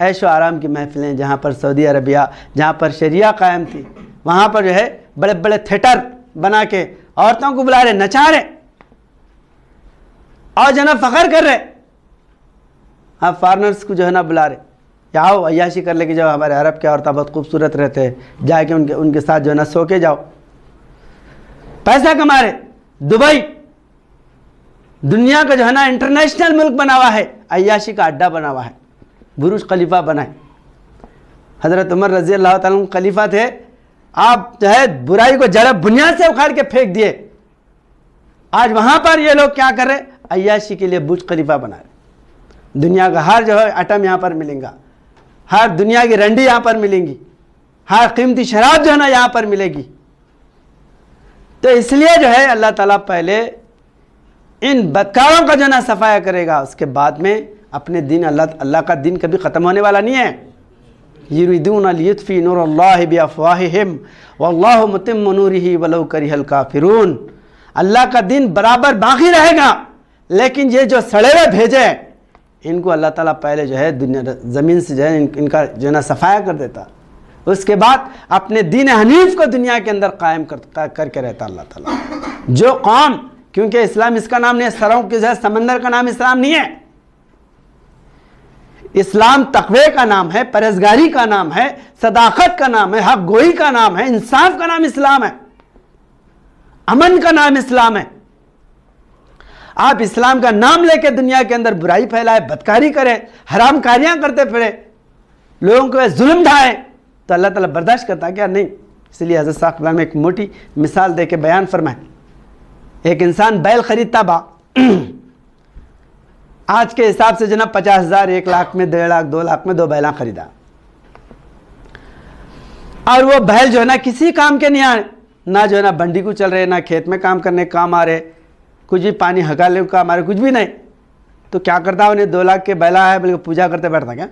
عیش و آرام کی محفلیں، جہاں پر سعودی عربیہ جہاں پر شریعہ قائم تھی، وہاں پر جو ہے بڑے بڑے تھیٹر بنا کے عورتوں کو بلا رہے، نچا رہے اور جو ہے نا فخر کر رہے، ہاں فارنرز کو جو ہے نا بلا رہے، جاؤ عیاشی کر لے کے جاؤ، ہمارے عرب کے عورتیں بہت خوبصورت رہتے ہیں، جا کے ان کے ساتھ جو ہے نا سو کے جاؤ، پیسہ کما رہے۔ دبئی دنیا کا جو ہے نا انٹرنیشنل ملک بنا ہوا ہے، عیاشی کا اڈا بنا ہوا ہے، برج خلیفہ بنائے، حضرت عمر رضی اللہ تعالیٰ عنہ خلیفہ تھے، آپ جو ہے برائی کو جڑ بنیاد سے اکھاڑ کے پھینک دیے۔ آج وہاں پر یہ لوگ کیا کر رہے؟ عیاشی کے لیے برج خلیفہ بنا رہے، دنیا کا ہر جو ہے ایٹم یہاں پر ملیں گا، ہر دنیا کی رنڈی یہاں پر ملیں گی، ہر قیمتی شراب جو ہے نا یہاں پر ملے گی۔ تو اس لیے جو ہے اللہ تعالیٰ پہلے ان بدکاروں کا جو ہے نا صفایا کرے گا، اس کے بعد میں اپنے دین، اللہ کا دین کبھی ختم ہونے والا نہیں ہے۔ یریدون لیطفئوا نور اللہ بافواہہم واللہ متم نورہ ولو کرہ الکافرون، اللہ کا دین برابر باقی رہے گا، لیکن یہ جو سڑے ہوئے بھیجے ہیں ان کو اللہ تعالیٰ پہلے جو ہے دنیا زمین سے جو ہے ان کا جو ہے نا صفایا کر دیتا، اس کے بعد اپنے دین حنیف کو دنیا کے اندر قائم کر کے رہتا اللہ تعالیٰ۔ جو قوم، کیونکہ اسلام اس کا نام نہیں ہے، سروں کے جو ہے سمندر کا نام اسلام نہیں ہے، اسلام تقوی کا نام ہے، پرہیزگاری کا نام ہے، صداقت کا نام ہے، حق گوئی کا نام ہے، انصاف کا نام اسلام ہے، امن کا نام اسلام ہے۔ آپ اسلام کا نام لے کے دنیا کے اندر برائی پھیلائے، بدکاری کرے، حرام کاریاں کرتے پھرے، لوگوں کو ظلم ڈھائے، تو اللہ تعالیٰ برداشت کرتا کیا؟ نہیں۔ اس لیے حضرت صاحب نے ایک موٹی مثال دے کے بیان فرمائے۔ ایک انسان بیل خریدتا با، آج کے حساب سے جناب 50,000، 1 لاکھ میں، 1.5 لاکھ، 2 لاکھ میں 2 بیلاں خریدا، اور وہ بیل جو ہے نا کسی کام کے نہیں آئے، نہ جو ہے نا بنڈی کو چل رہے، نہ کھیت میں کام کرنے کام آ رہے، کچھ بھی پانی ہکالنے کو کام آ رہے، کچھ بھی نہیں۔ تو کیا کرتا انہیں 2 لاکھ کے بیلا ہے بلکہ پوجا کرتے بیٹھتا، کیا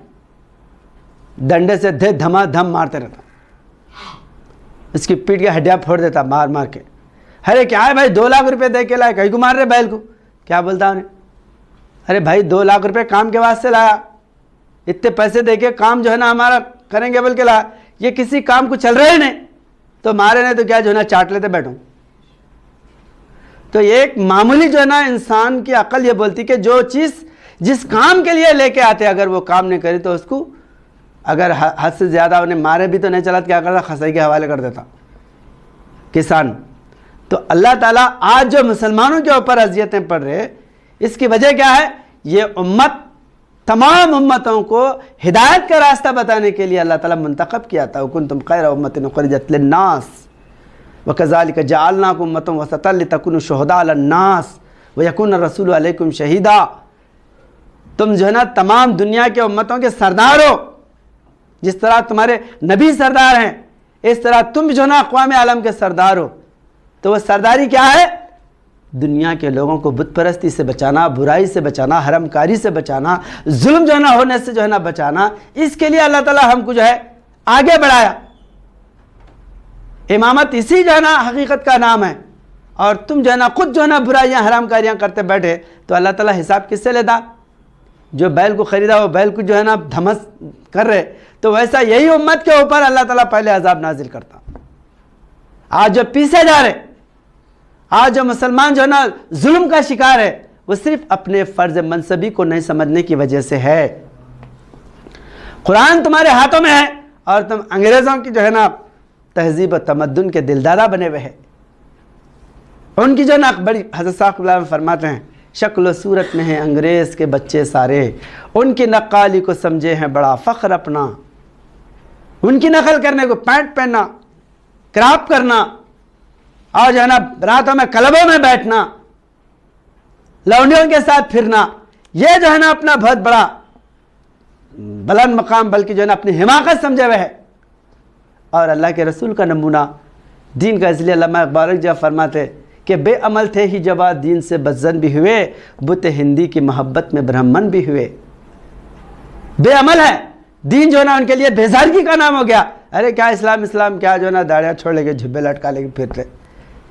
ڈنڈے سے دھما دھم مارتے رہتا، اس کی پیٹ کی ہڈیاں پھوڑ دیتا مار مار کے۔ ارے کیا ہے بھائی 2 لاکھ روپے دے کے لائے، کہیں کو مار رہے بیل کو؟ کیا بولتا انہیں؟ ارے بھائی 2 لاکھ روپے کام کے واسطے لایا، اتنے پیسے دے کے کام جو ہے نا ہمارا کریں گے بول کے لایا، یہ کسی کام کو چل رہے نہیں، تو مارے نہیں تو کیا جو ہے نا چاٹ لیتے بیٹھوں۔ تو ایک معمولی جو ہے نا انسان کی عقل یہ بولتی کہ جو چیز جس کام کے لیے لے کے آتے اگر وہ کام نہیں کری تو اس کو اگر حد سے زیادہ انہیں مارے بھی تو نہیں چلا تو کیا کرتا؟ خسائی کے حوالے کر دیتا کسان۔ تو اللہ تعالیٰ آج جو مسلمانوں کے اوپر اذیتیں پڑ رہے، اس کی وجہ کیا ہے؟ یہ امت تمام امتوں کو ہدایت کا راستہ بتانے کے لیے اللہ تعالیٰ منتخب کیا تھا۔ وَكُنْتُمْ خَيْرَ أُمَّةٍ أُخْرِجَتْ لِلنَّاسِ وَكَذَلِكَ جَعَلْنَاكُمْ أُمَّةً وَسَطًا لِتَكُونُوا شُهَدَاءَ عَلَى النَّاسِ وَيَكُونَ الرَّسُولُ عَلَيْكُمْ شَهِيدًا، تم جو ہے نا تمام دنیا کے امتوں کے سردار ہو، جس طرح تمہارے نبی سردار ہیں اس طرح تم جو ہے نا اقوام عالم کے سردار ہو۔ تو وہ سرداری کیا ہے؟ دنیا کے لوگوں کو بت پرستی سے بچانا، برائی سے بچانا، حرام کاری سے بچانا، ظلم جو ہے نا ہونے سے جو ہے نا بچانا۔ اس کے لیے اللہ تعالیٰ ہم کو جو ہے آگے بڑھایا۔ امامت اسی جو ہے نا حقیقت کا نام ہے، اور تم جو ہے نا خود جو ہے نا برائیاں حرام کاریاں کرتے بیٹھے تو اللہ تعالیٰ حساب کس سے لیتا؟ جو بیل کو خریدا وہ بیل کو جو ہے نا دھمس کر رہے، تو ویسا یہی امت کے اوپر اللہ تعالیٰ پہلے عذاب نازل کرتا۔ آج جو پیچھے جا رہے، آج جو مسلمان جو ہے نا ظلم کا شکار ہے، وہ صرف اپنے فرض منصبی کو نہیں سمجھنے کی وجہ سے ہے۔ قرآن تمہارے ہاتھوں میں ہے اور تم انگریزوں کی جو ہے نا تہذیب و تمدن کے دلدادہ بنے ہوئے ہیں۔ ان کی جو نا بڑی حضرت صاحب فرماتے ہیں شکل و صورت میں ہیں انگریز کے بچے سارے، ان کی نقالی کو سمجھے ہیں بڑا فخر اپنا۔ ان کی نقل کرنے کو پینٹ پہننا، کراپ کرنا، اور جو ہے نا راتوں میں کلبوں میں بیٹھنا، لونڈیوں کے ساتھ پھرنا، یہ جو ہے نا اپنا بہت بڑا بلند مقام بلکہ جو ہے نا اپنی حماقت سمجھے ہوئے ہے۔ اور اللہ کے رسول کا نمونہ دین کا، اس لیے علامہ اقبال جب فرماتے کہ بے عمل تھے ہی جب دین سے بدزن بھی ہوئے، بت ہندی کی محبت میں برہمن بھی ہوئے۔ بے عمل ہے، دین جو ہے نا ان کے لیے بیزارگی کا نام ہو گیا. ارے کیا اسلام کیا جو ہے نا داڑیاں چھوڑ لے کے جھبے لٹکا لے کے پھرتے.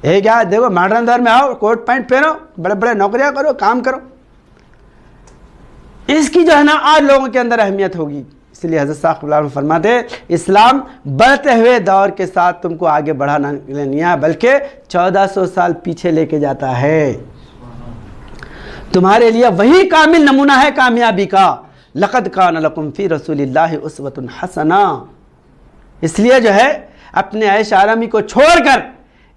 یہ کیا دیکھو ماڈرن دور میں آؤ، کوٹ پینٹ پہنو، بڑے بڑے نوکریاں کرو، کام کرو. اس کی جو ہے نا آج لوگوں کے اندر اہمیت ہوگی. اس لیے حضرت صاحب اللہ فرماتے ہیں اسلام بڑھتے ہوئے دور کے ساتھ تم کو آگے بڑھانا نہیں ہے بلکہ 1400 سال پیچھے لے کے جاتا ہے. تمہارے لیے وہی کامل نمونہ ہے کامیابی کا. لقد کان لکم فی رسول اللہ اسوۃ حسنہ. اس لیے جو ہے اپنے عیش آرامی کو چھوڑ کر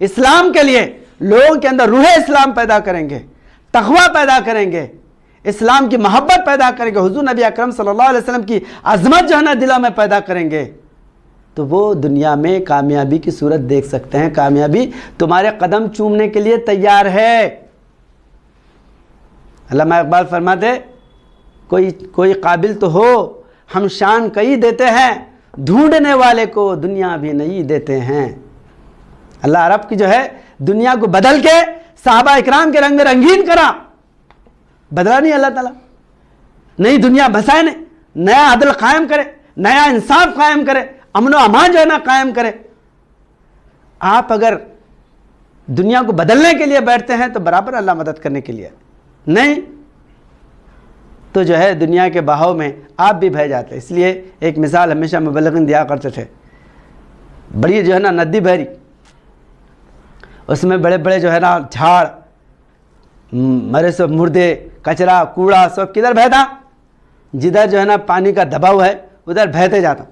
اسلام کے لیے لوگوں کے اندر روح اسلام پیدا کریں گے، تقویٰ پیدا کریں گے، اسلام کی محبت پیدا کریں گے، حضور نبی اکرم صلی اللہ علیہ وسلم کی عظمت جو ہے نا دلوں میں پیدا کریں گے، تو وہ دنیا میں کامیابی کی صورت دیکھ سکتے ہیں. کامیابی تمہارے قدم چومنے کے لیے تیار ہے. علامہ اقبال فرماتے کوئی قابل تو ہو ہم شان کئی دیتے ہیں، ڈھونڈنے والے کو دنیا بھی نہیں دیتے ہیں. اللہ عرب کی جو ہے دنیا کو بدل کے صحابہ اکرام کے رنگ رنگین کرا، بدلا نہیں اللہ تعالیٰ. نئی دنیا بسائے نے، نیا عدل قائم کرے، نیا انصاف قائم کرے، امن و امان جو ہے نا قائم کرے. آپ اگر دنیا کو بدلنے کے لیے بیٹھتے ہیں تو برابر اللہ مدد کرنے کے لیے، نہیں تو جو ہے دنیا کے بہاؤ میں آپ بھی بہہ جاتے. اس لیے ایک مثال ہمیشہ مبلغین دیا کرتے تھے. بڑی جو ہے نا ندی بہری، اس میں بڑے بڑے جو ہے نا جھاڑ، مرے سب مردے، کچرا کوڑا سب کدھر بہتا؟ جدھر جو ہے نا پانی کا دباؤ ہے ادھر بہتے جاتا.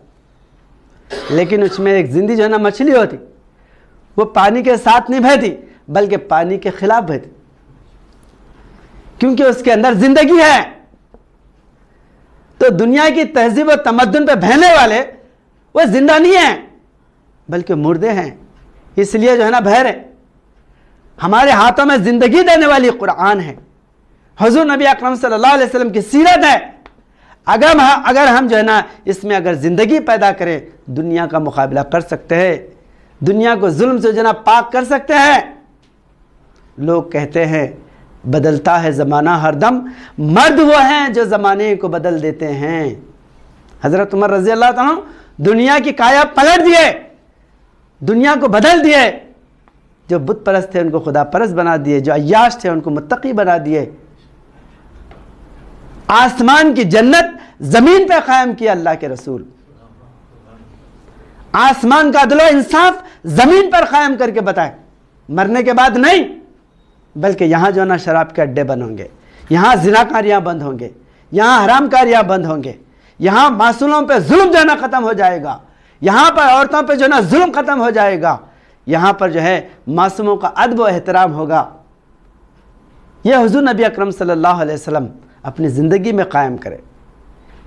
لیکن اس میں ایک زندگی جو ہے نا مچھلی ہوتی، وہ پانی کے ساتھ نہیں بہتی بلکہ پانی کے خلاف بہتی، کیونکہ اس کے اندر زندگی ہے. تو دنیا کی تہذیب و تمدن پہ بہنے والے وہ زندہ نہیں ہیں بلکہ مردے ہیں. اس لیے جو ہے نا بہہ رہے. ہمارے ہاتھوں میں زندگی دینے والی قرآن ہے، حضور نبی اکرم صلی اللہ علیہ وسلم کی سیرت ہے. اگر ہم جو ہے نا اس میں اگر زندگی پیدا کریں دنیا کا مقابلہ کر سکتے ہیں، دنیا کو ظلم سے جو ہے نا پاک کر سکتے ہیں. لوگ کہتے ہیں بدلتا ہے زمانہ ہر دم، مرد وہ ہیں جو زمانے کو بدل دیتے ہیں. حضرت عمر رضی اللہ تعالیٰ دنیا کی کایا پلٹ دیے، دنیا کو بدل دیے. جو بت پرست تھے ان کو خدا پرست بنا دیے، جو عیاش تھے ان کو متقی بنا دیے. آسمان کی جنت زمین پہ قائم کیا اللہ کے رسول. آسمان کا عدل و انصاف زمین پر قائم کر کے بتائے. مرنے کے بعد نہیں بلکہ یہاں جو ہے نا شراب کے اڈے بند ہوں گے، یہاں زناکاریاں بند ہوں گے، یہاں حرام کاریاں بند ہوں گے، یہاں معصوموں پہ ظلم جو ہے نا ختم ہو جائے گا، یہاں پر عورتوں پہ جو ہے نا ظلم ختم ہو جائے گا، یہاں پر جو ہے معصوموں کا ادب و احترام ہوگا. یہ حضور نبی اکرم صلی اللہ علیہ وسلم اپنی زندگی میں قائم کرے.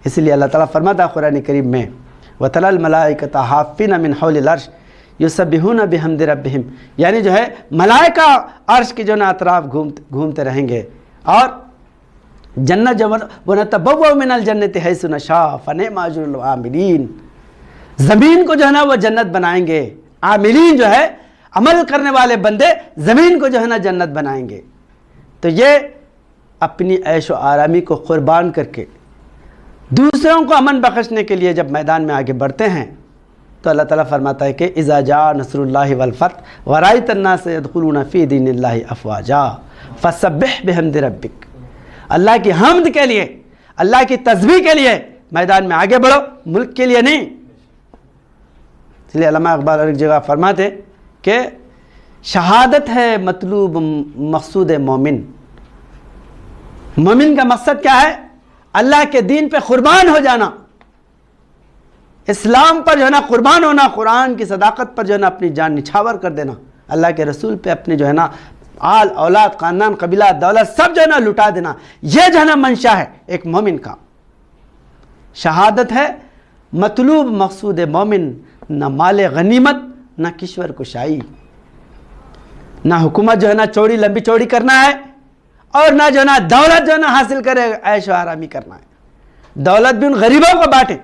اس لیے اللہ تعالیٰ فرماتا قرآن کریم میں وَتَرَى الْمَلَائِكَةَ حَافِّينَ مِنْ حَوْلِ الْعَرْشِ یسبحون بحمد ربہم، یعنی جو ہے ملائکہ عرش کے جو نا اطراف گھومتے رہیں گے. اور جنت جو وَنَتَبَوَّأُ مِنَ الْجَنَّةِ حَيْثُ نَشَاءُ فَنِعْمَ أَجْرُ الْعَامِلِينَ، زمین کو جو ہے نا وہ جنت بنائیں گے. عاملین جو ہے عمل کرنے والے بندے زمین کو جو ہے نا جنت بنائیں گے. تو یہ اپنی عیش و آرامی کو قربان کر کے دوسروں کو امن بخشنے کے لیے جب میدان میں آگے بڑھتے ہیں تو اللہ تعالیٰ فرماتا ہے کہ اذا جاء نصر اللہ والفتح ورأیت الناس يدخلون فی دین اللہ افواجا فسبح بحمد ربک. اللہ کی حمد کے لیے، اللہ کی تسبیح کے لیے میدان میں آگے بڑھو، ملک کے لیے نہیں. اس لیے علامہ اقبال اور ایک جگہ فرماتے کہ شہادت ہے مطلوب مقصود مومن. مومن کا مقصد کیا ہے؟ اللہ کے دین پہ قربان ہو جانا، اسلام پر جو ہے نا قربان ہونا، قرآن کی صداقت پر جو ہے نا اپنی جان نچھاور کر دینا، اللہ کے رسول پہ اپنے جو ہے نا آل اولاد خاندان قبیلہ دولت سب جو ہے نا لٹا دینا. یہ جو ہے نا منشا ہے ایک مومن کا. شہادت ہے مطلوب مقصود مومن، نہ مال غنیمت، نہ کشور کشائی، نہ حکومت جو ہے نا چوڑی لمبی چوڑی کرنا ہے، اور نہ جو ہے نا دولت جو ہے نا حاصل کرے عیش و آرامی کرنا ہے. دولت بھی ان غریبوں کو بانٹے.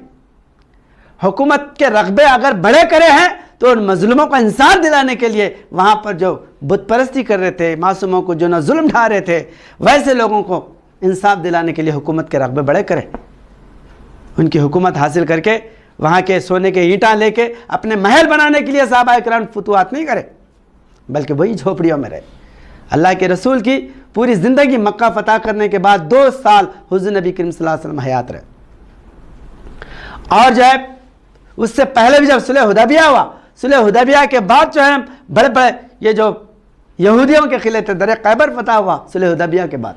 حکومت کے رغبے اگر بڑے کرے ہیں تو ان مظلوموں کو انصاف دلانے کے لیے وہاں پر جو بت پرستی کر رہے تھے، معصوموں کو جو نہ ظلم ڈھا رہے تھے، ویسے لوگوں کو انصاف دلانے کے لیے حکومت کے رغبے بڑے کرے. ان کی حکومت حاصل کر کے وہاں کے سونے کے اینٹاں لے کے اپنے محل بنانے کے لیے صحابہ کرام فتوحات نہیں کرے، بلکہ وہی جھوپڑیوں میں رہے۔ اللہ کے رسول کی پوری زندگی مکہ فتح کرنے کے بعد 2 سال حضور نبی کریم صلی اللہ علیہ وسلم حیات رہے، اور جو ہے اس سے پہلے بھی جب صلح حدیبیہ ہوا، صلح حدیبیہ کے بعد جو ہے بڑے بڑے یہ جو یہودیوں کے قلعے تھے، در خیبر فتح ہوا صلح حدیبیہ کے بعد،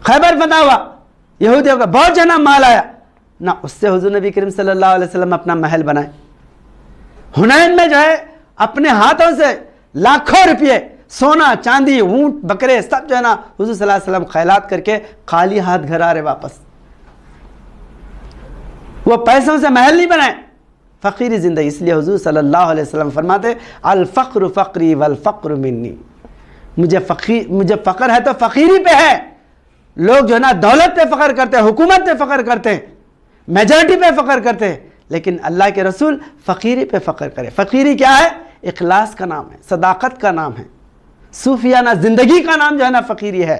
خیبر فتح ہوا، یہودیوں کا بہت جنا مال آیا، نہ اس سے حضور نبی کریم صلی اللہ علیہ وسلم اپنا محل بنائے۔ حنین میں جو ہے اپنے ہاتھوں سے لاکھوں روپئے سونا چاندی اونٹ بکرے سب جو ہے نا حضور صلی اللہ علیہ وسلم خیرات کر کے خالی ہاتھ گھر آ رہے واپس۔ وہ پیسوں سے محل نہیں بنائے، فقیری زندگی۔ اس لیے حضور صلی اللہ علیہ وسلم فرماتے الفقر فقری والفقر منی، مجھے فقر ہے تو فقیری پہ ہے۔ لوگ جو ہے نا دولت پہ فخر کرتے ہیں، حکومت پہ فخر کرتے ہیں، میجورٹی پہ فخر کرتے ہیں، لیکن اللہ کے رسول فقیری پہ فخر کرے۔ فقیری کیا ہے؟ اخلاص کا نام ہے، صداقت کا نام ہے، صوفیانہ زندگی کا نام جو ہے نا فقیری ہے،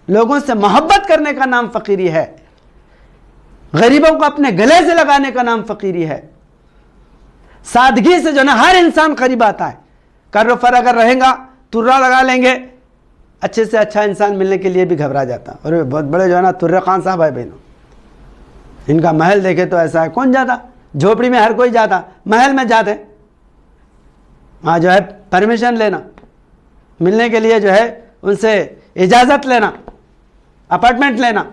لوگوں سے محبت کرنے کا نام فقیری ہے، غریبوں کو اپنے گلے سے لگانے کا نام فقیری ہے۔ سادگی سے جو ہے نا ہر انسان قریب آتا ہے۔ کر و فر اگر رہیں گا، ترا لگا لیں گے، اچھے سے اچھا انسان ملنے کے لیے بھی گھبرا جاتا۔ اور بہت بڑے جو ہے نا ترے خان صاحب ہے بہنوں، ان کا محل دیکھے تو ایسا ہے، کون جاتا؟ جھوپڑی میں ہر کوئی جاتا، محل میں جاتے وہاں جو ہے پرمیشن لینا، ملنے کے لیے جو ہے ان سے اجازت لینا، اپارٹمنٹ لینا۔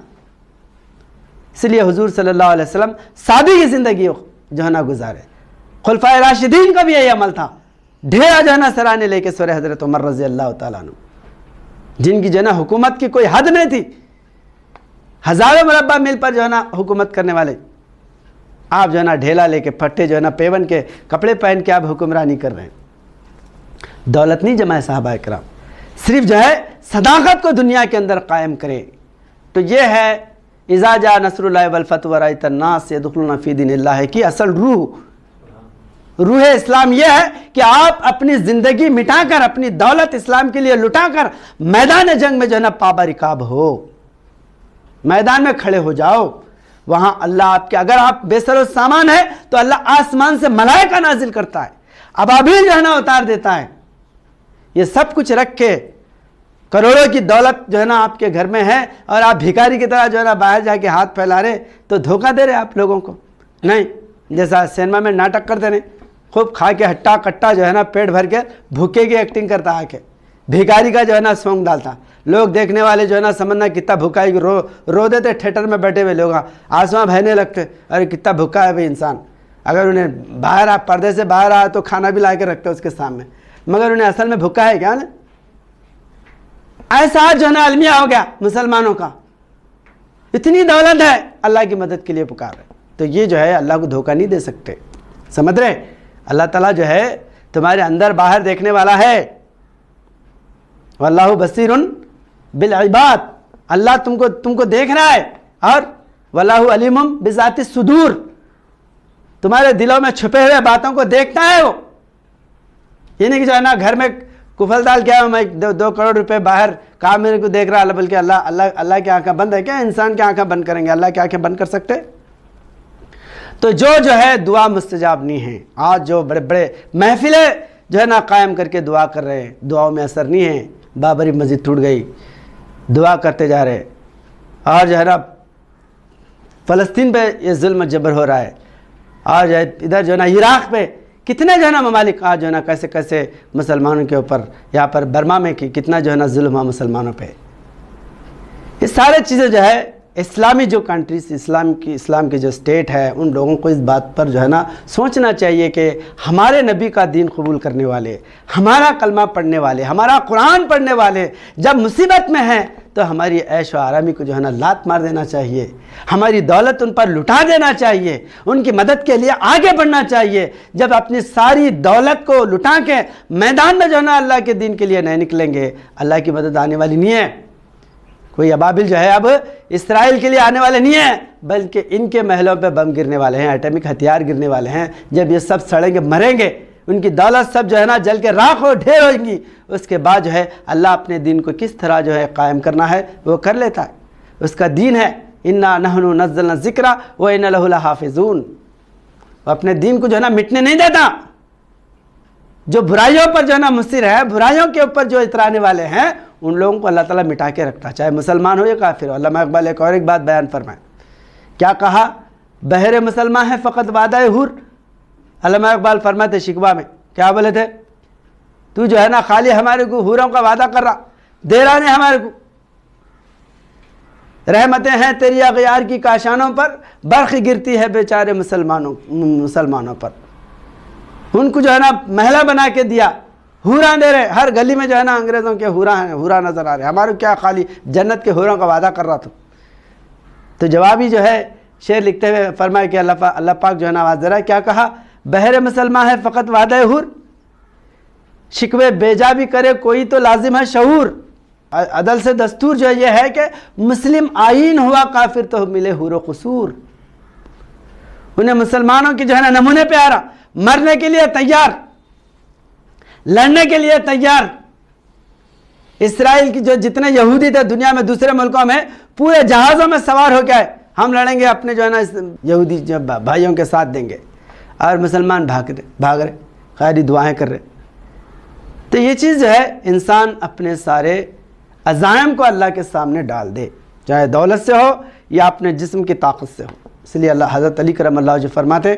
اس لیے حضور صلی اللہ علیہ وسلم سادگی کی زندگی جو ہے نا گزارے۔ خلفائے راشدین کا بھی یہی عمل تھا، ڈھیرا جو ہے نا سرانے لے کے سورہ حضرت عمر رضی اللہ تعالیٰ عنہ، جن کی جو ہے نا حکومت کی کوئی حد نہیں تھی، ہزاروں مربع میل پر جو ہے نا حکومت کرنے والے، آپ جو ہے نا ڈھیلا لے کے پھٹے جو ہے نا پیون کے کپڑے پہن کے آپ حکمرانی کر رہے ہیں۔ دولت نہیں جمائے صحابہ کرام، صرف جو ہے صداقت کو دنیا کے اندر قائم کرے۔ تو یہ ہے اذا جاء نصر اللہ والفتح ورأیت الناس یدخلون فی دین اللہ کی اصل روح اسلام یہ ہے کہ آپ اپنی زندگی مٹا کر، اپنی دولت اسلام کے لیے لٹا کر میدان جنگ میں جو ہے نا پابا رکاب ہو، میدان میں کھڑے ہو جاؤ۔ وہاں اللہ آپ کے، اگر آپ بے سر و سامان ہے تو اللہ آسمان سے ملائکہ نازل کرتا ہے، ابابیل جو ہے نا اتار دیتا ہے۔ یہ سب کچھ رکھ کے کروڑوں کی دولت جو ہے نا آپ کے گھر میں ہے، اور آپ بھیکاری کی طرح جو ہے نا باہر جا کے ہاتھ پھیلا رہے، تو دھوکہ دے رہے آپ لوگوں کو۔ نہیں، جیسا سینما میں ناٹک کرتے رہے، خوب کھا کے ہٹا کٹا جو ہے نا پیٹ بھر کے بھوکے کی ایکٹنگ کرتا آ کے، بھیکاری کا جو ہے نا سونگ ڈالتا، لوگ دیکھنے والے جو ہے نا سمجھنا کتنا بھوکا ہے، رو دیتے تھیٹر میں بیٹھے ہوئے لوگ، آنسواں بہنے لگتے، ارے کتنا بھوکا ہے بھائی انسان۔ اگر انہیں باہر پردے سے باہر آیا تو کھانا بھی لا کے رکھتے اس کے سامنے، مگر انہیں اصل میں بھوکا ہے کیا نا؟ ایسا جو ہے نا المیہ ہو گیا مسلمانوں کا، اتنی دولت ہے، اللہ کی مدد کے لیے پکار رہے۔ تو یہ جو ہے اللہ کو دھوکہ نہیں دے سکتے، سمجھ رہے؟ اللہ تعالیٰ جو ہے تمہارے اندر باہر دیکھنے والا ہے، واللہ بصیر بالعباد، اللہ تم کو دیکھ رہا ہے، اور واللہ علیم بذات الصدور، تمہارے دلوں میں چھپے ہوئے باتوں کو دیکھتا ہے وہ۔ یہ نہیں کہ جو ہے نا گھر میں کفل ڈال کیا میں 2 کروڑ روپے باہر کام میرے کو دیکھ رہا، بلکہ اللہ کی آنکھیں بند ہے کیا؟ انسان کی آنکھیں بند کریں گے، اللہ کی آنکھیں بند کر سکتے؟ تو جو ہے دعا مستجاب نہیں ہے۔ آج جو بڑے بڑے محفلیں جو ہے نا قائم کر کے دعا کر رہے ہیں، دعاؤں میں اثر نہیں ہے۔ بابری مسجد ٹوٹ گئی، دعا کرتے جا رہے، اور جو ہے نا فلسطین پہ یہ ظلم جبر ہو رہا ہے، اور جو ہے ادھر جو ہے نا عراق پہ کتنے جو ہے نا ممالک آج جو ہے نا کیسے کیسے مسلمانوں کے اوپر، یہاں پر برما میں کتنا جو ہے نا ظلم ہوا مسلمانوں پہ۔ یہ سارے چیزیں جو ہے اسلامی جو کنٹریز، اسلام کی جو اسٹیٹ ہے، ان لوگوں کو اس بات پر جو ہے نا سوچنا چاہیے کہ ہمارے نبی کا دین قبول کرنے والے، ہمارا کلمہ پڑھنے والے، ہمارا قرآن پڑھنے والے جب مصیبت میں ہیں تو ہماری عیش و آرامی کو جو ہے نا لات مار دینا چاہیے، ہماری دولت ان پر لٹا دینا چاہیے، ان کی مدد کے لیے آگے بڑھنا چاہیے۔ جب اپنی ساری دولت کو لٹا کے میدان میں جو ہے نا اللہ کے دین کے لیے نہیں نکلیں گے، اللہ کی مدد آنے والی نہیں ہے۔ کوئی ابابل جو ہے اب اسرائیل کے لیے آنے والے نہیں ہیں، بلکہ ان کے محلوں پہ بم گرنے والے ہیں، ایٹمک ہتھیار گرنے والے ہیں۔ جب یہ سب سڑیں گے، مریں گے، ان کی دولت سب جو ہے نا جل کے راکھ ہو ڈھیر ہوئیں گی، اس کے بعد جو ہے اللہ اپنے دین کو کس طرح جو ہے قائم کرنا ہے وہ کر لیتا ہے۔ اس کا دین ہے انا نحن نزلنا الذکر و انا لہ لحافظون. وہ اپنے دین کو جو ہے نا مٹنے نہیں دیتا. جو برائیوں پر جو ہے نا مصر ہے, برائیوں کے اوپر جو اترانے والے ہیں, ان لوگوں کو اللہ تعالیٰ مٹا کے رکھتا, چاہے مسلمان ہو یا کافر ہو. علامہ اقبال ایک بات بیان فرمائیں, کیا کہا؟ بہر مسلمان ہے فقط وعدہ حور. علامہ اقبال فرماتے شکوہ میں, کیا بولے تھے؟ تو جو ہے نا خالی ہمارے کو حوروں کا وعدہ کر رہا, دے رہا نہیں ہمارے کو. رحمتیں ہیں تیری اغیار کی کاشانوں پر, برق گرتی ہے بیچارے مسلمانوں پر. ان کو جو ہے نا محلہ بنا کے دیا, حوراں دے رہے, ہر گلی میں جو ہے نا انگریزوں کے حوراں نظر آ رہے. ہمارے کیا خالی جنت کے حوروں کا وعدہ کر رہا تھا. تو جوابی جو ہے شعر لکھتے ہوئے فرمایا کہ اللہ پاک جو ہے نا آواز دے رہا ہے, کیا کہا؟ بہر مسلمان ہے فقط وعدہ حور, شکوے بیجا بھی کرے کوئی تو لازم ہے شعور. عدل سے دستور جو یہ ہے کہ مسلم آئین ہوا کافر تو ملے حور و قصور. انہیں مسلمانوں کی جو ہے نا نمونے پہ آ رہا, مرنے کے لیے تیار, لڑنے کے لیے تیار. اسرائیل کی جو جتنے یہودی تھے دنیا میں دوسرے ملکوں میں, پورے جہازوں میں سوار ہو کے آئے, ہم لڑیں گے اپنے جو ہے نا یہودی بھائیوں کے ساتھ دیں گے. اور مسلمان بھاگ رہے, خیری دعائیں کر رہے. تو یہ چیز جو ہے انسان اپنے سارے عزائم کو اللہ کے سامنے ڈال دے, چاہے دولت سے ہو یا اپنے جسم کی طاقت سے ہو. اس لیے حضرت علی کرم اللہ جو فرماتے,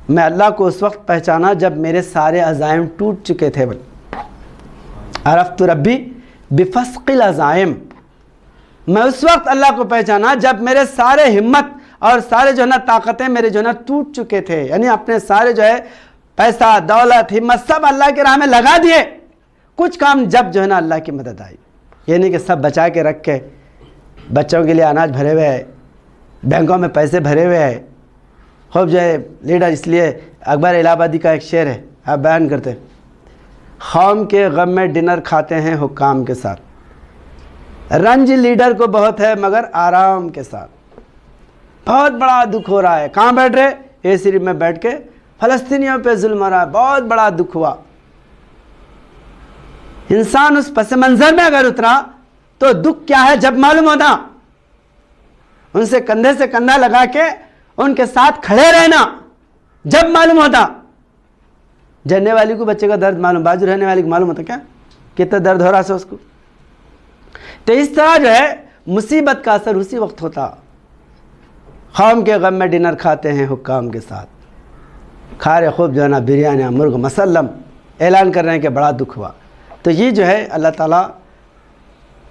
میں اللہ کو اس وقت پہچانا جب میرے سارے عزائم ٹوٹ چکے تھے. عرفت ربی بفسق العزائم, میں اس وقت اللہ کو پہچانا جب میرے سارے ہمت اور سارے جو ہے نا طاقتیں میرے جو ہے نا ٹوٹ چکے تھے. یعنی اپنے سارے جو ہے پیسہ, دولت, ہمت سب اللہ کے راہ میں لگا دیے. کچھ کام جب جو ہے نا اللہ کی مدد آئی, یعنی کہ سب بچا کے رکھ کے, بچوں کے لیے اناج بھرے ہوئے ہے, بینکوں میں پیسے بھرے ہوئے ہے. خوب جو ہے لیڈر, اس لیے اکبر الہ آبادی کا ایک شعر ہے, آپ بیان کرتے, قوم کے غم میں ڈنر کھاتے ہیں حکام کے ساتھ, رنج لیڈر کو بہت ہے مگر آرام کے ساتھ. بہت بڑا دکھ ہو رہا ہے, کہاں بیٹھ رہے؟ اے سی میں بیٹھ کے فلسطینیوں پہ ظلم ہو رہا ہے, بہت بڑا دکھ ہوا. انسان اس پس منظر میں اگر اترا تو دکھ کیا ہے جب معلوم ہوتا. ان سے کندھے سے کندھا لگا کے ان کے ساتھ کھڑے رہنا جب معلوم ہوتا. جننے والی کو بچے کا درد معلوم, بازو رہنے والی کو معلوم ہوتا کیا کتنا درد ہو رہا ہے اس کو. تو اس طرح جو ہے مصیبت کا اثر اسی وقت ہوتا. قوم کے غم میں ڈنر کھاتے ہیں حکام کے ساتھ, کھا رہے خوب جو ہے نا بریانی, مرغ مسلم, اعلان کر رہے ہیں کہ بڑا دکھ ہوا. تو یہ جو ہے اللہ تعالیٰ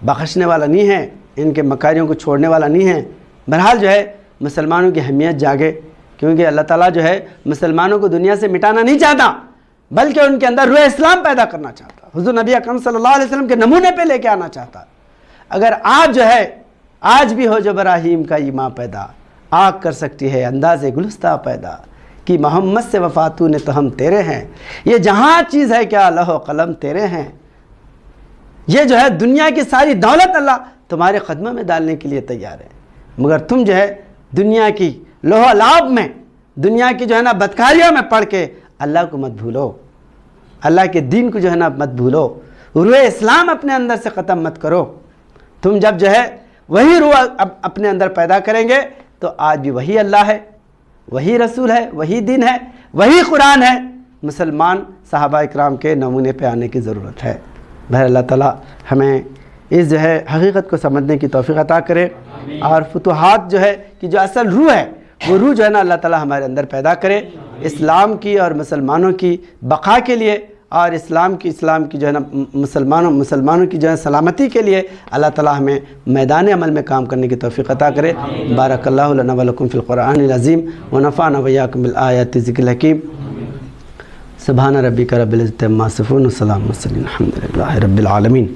بخشنے والا نہیں ہے, ان کے مکاریوں کو چھوڑنے والا نہیں ہے. بہرحال جو ہے مسلمانوں کی اہمیت جاگے, کیونکہ اللہ تعالیٰ جو ہے مسلمانوں کو دنیا سے مٹانا نہیں چاہتا, بلکہ ان کے اندر روح اسلام پیدا کرنا چاہتا, حضور نبی اکرم صلی اللہ علیہ وسلم کے نمونے پہ لے کے آنا چاہتا. اگر آج جو ہے آج بھی ہو جو ابراہیم کا ایمان پیدا, آگ کر سکتی ہے انداز گلستہ پیدا, کہ محمد سے وفاتو نے تو ہم تیرے ہیں, یہ جہاں چیز ہے کیا لوح و قلم تیرے ہیں. یہ جو ہے دنیا کی ساری دولت اللہ تمہارے قدموں میں ڈالنے کے لیے تیار ہے, مگر تم جو ہے دنیا کی لوح و لعب میں, دنیا کی جو ہے نا بدکاریوں میں پڑھ کے اللہ کو مت بھولو, اللہ کے دین کو جو ہے نا مت بھولو, روح اسلام اپنے اندر سے ختم مت کرو. تم جب جو ہے وہی روح اپنے اندر پیدا کریں گے تو آج بھی وہی اللہ ہے, وہی رسول ہے, وہی دین ہے, وہی قرآن ہے. مسلمان صحابہ اکرام کے نمونے پہ آنے کی ضرورت ہے. بہر اللہ تعالیٰ ہمیں اس جو ہے حقیقت کو سمجھنے کی توفیق عطا کرے, اور فتوحات جو ہے کہ جو اصل روح ہے وہ روح جو ہے نا اللہ تعالیٰ ہمارے اندر پیدا کرے, اسلام کی اور مسلمانوں کی بقا کے لیے, اور اسلام کی جو ہے نا مسلمانوں کی جو ہے سلامتی کے لیے اللہ تعالیٰ ہمیں میدان عمل میں کام کرنے کی توفیق عطا کرے. بارک اللہ لنا و لکم فی القرآن العظیم و نفعنا و ایاکم بالآیات ذکر الحکیم. سبحان ربک رب العزۃ عما یصفون و سلام علی المرسلین الحمد للہ رب العالمین.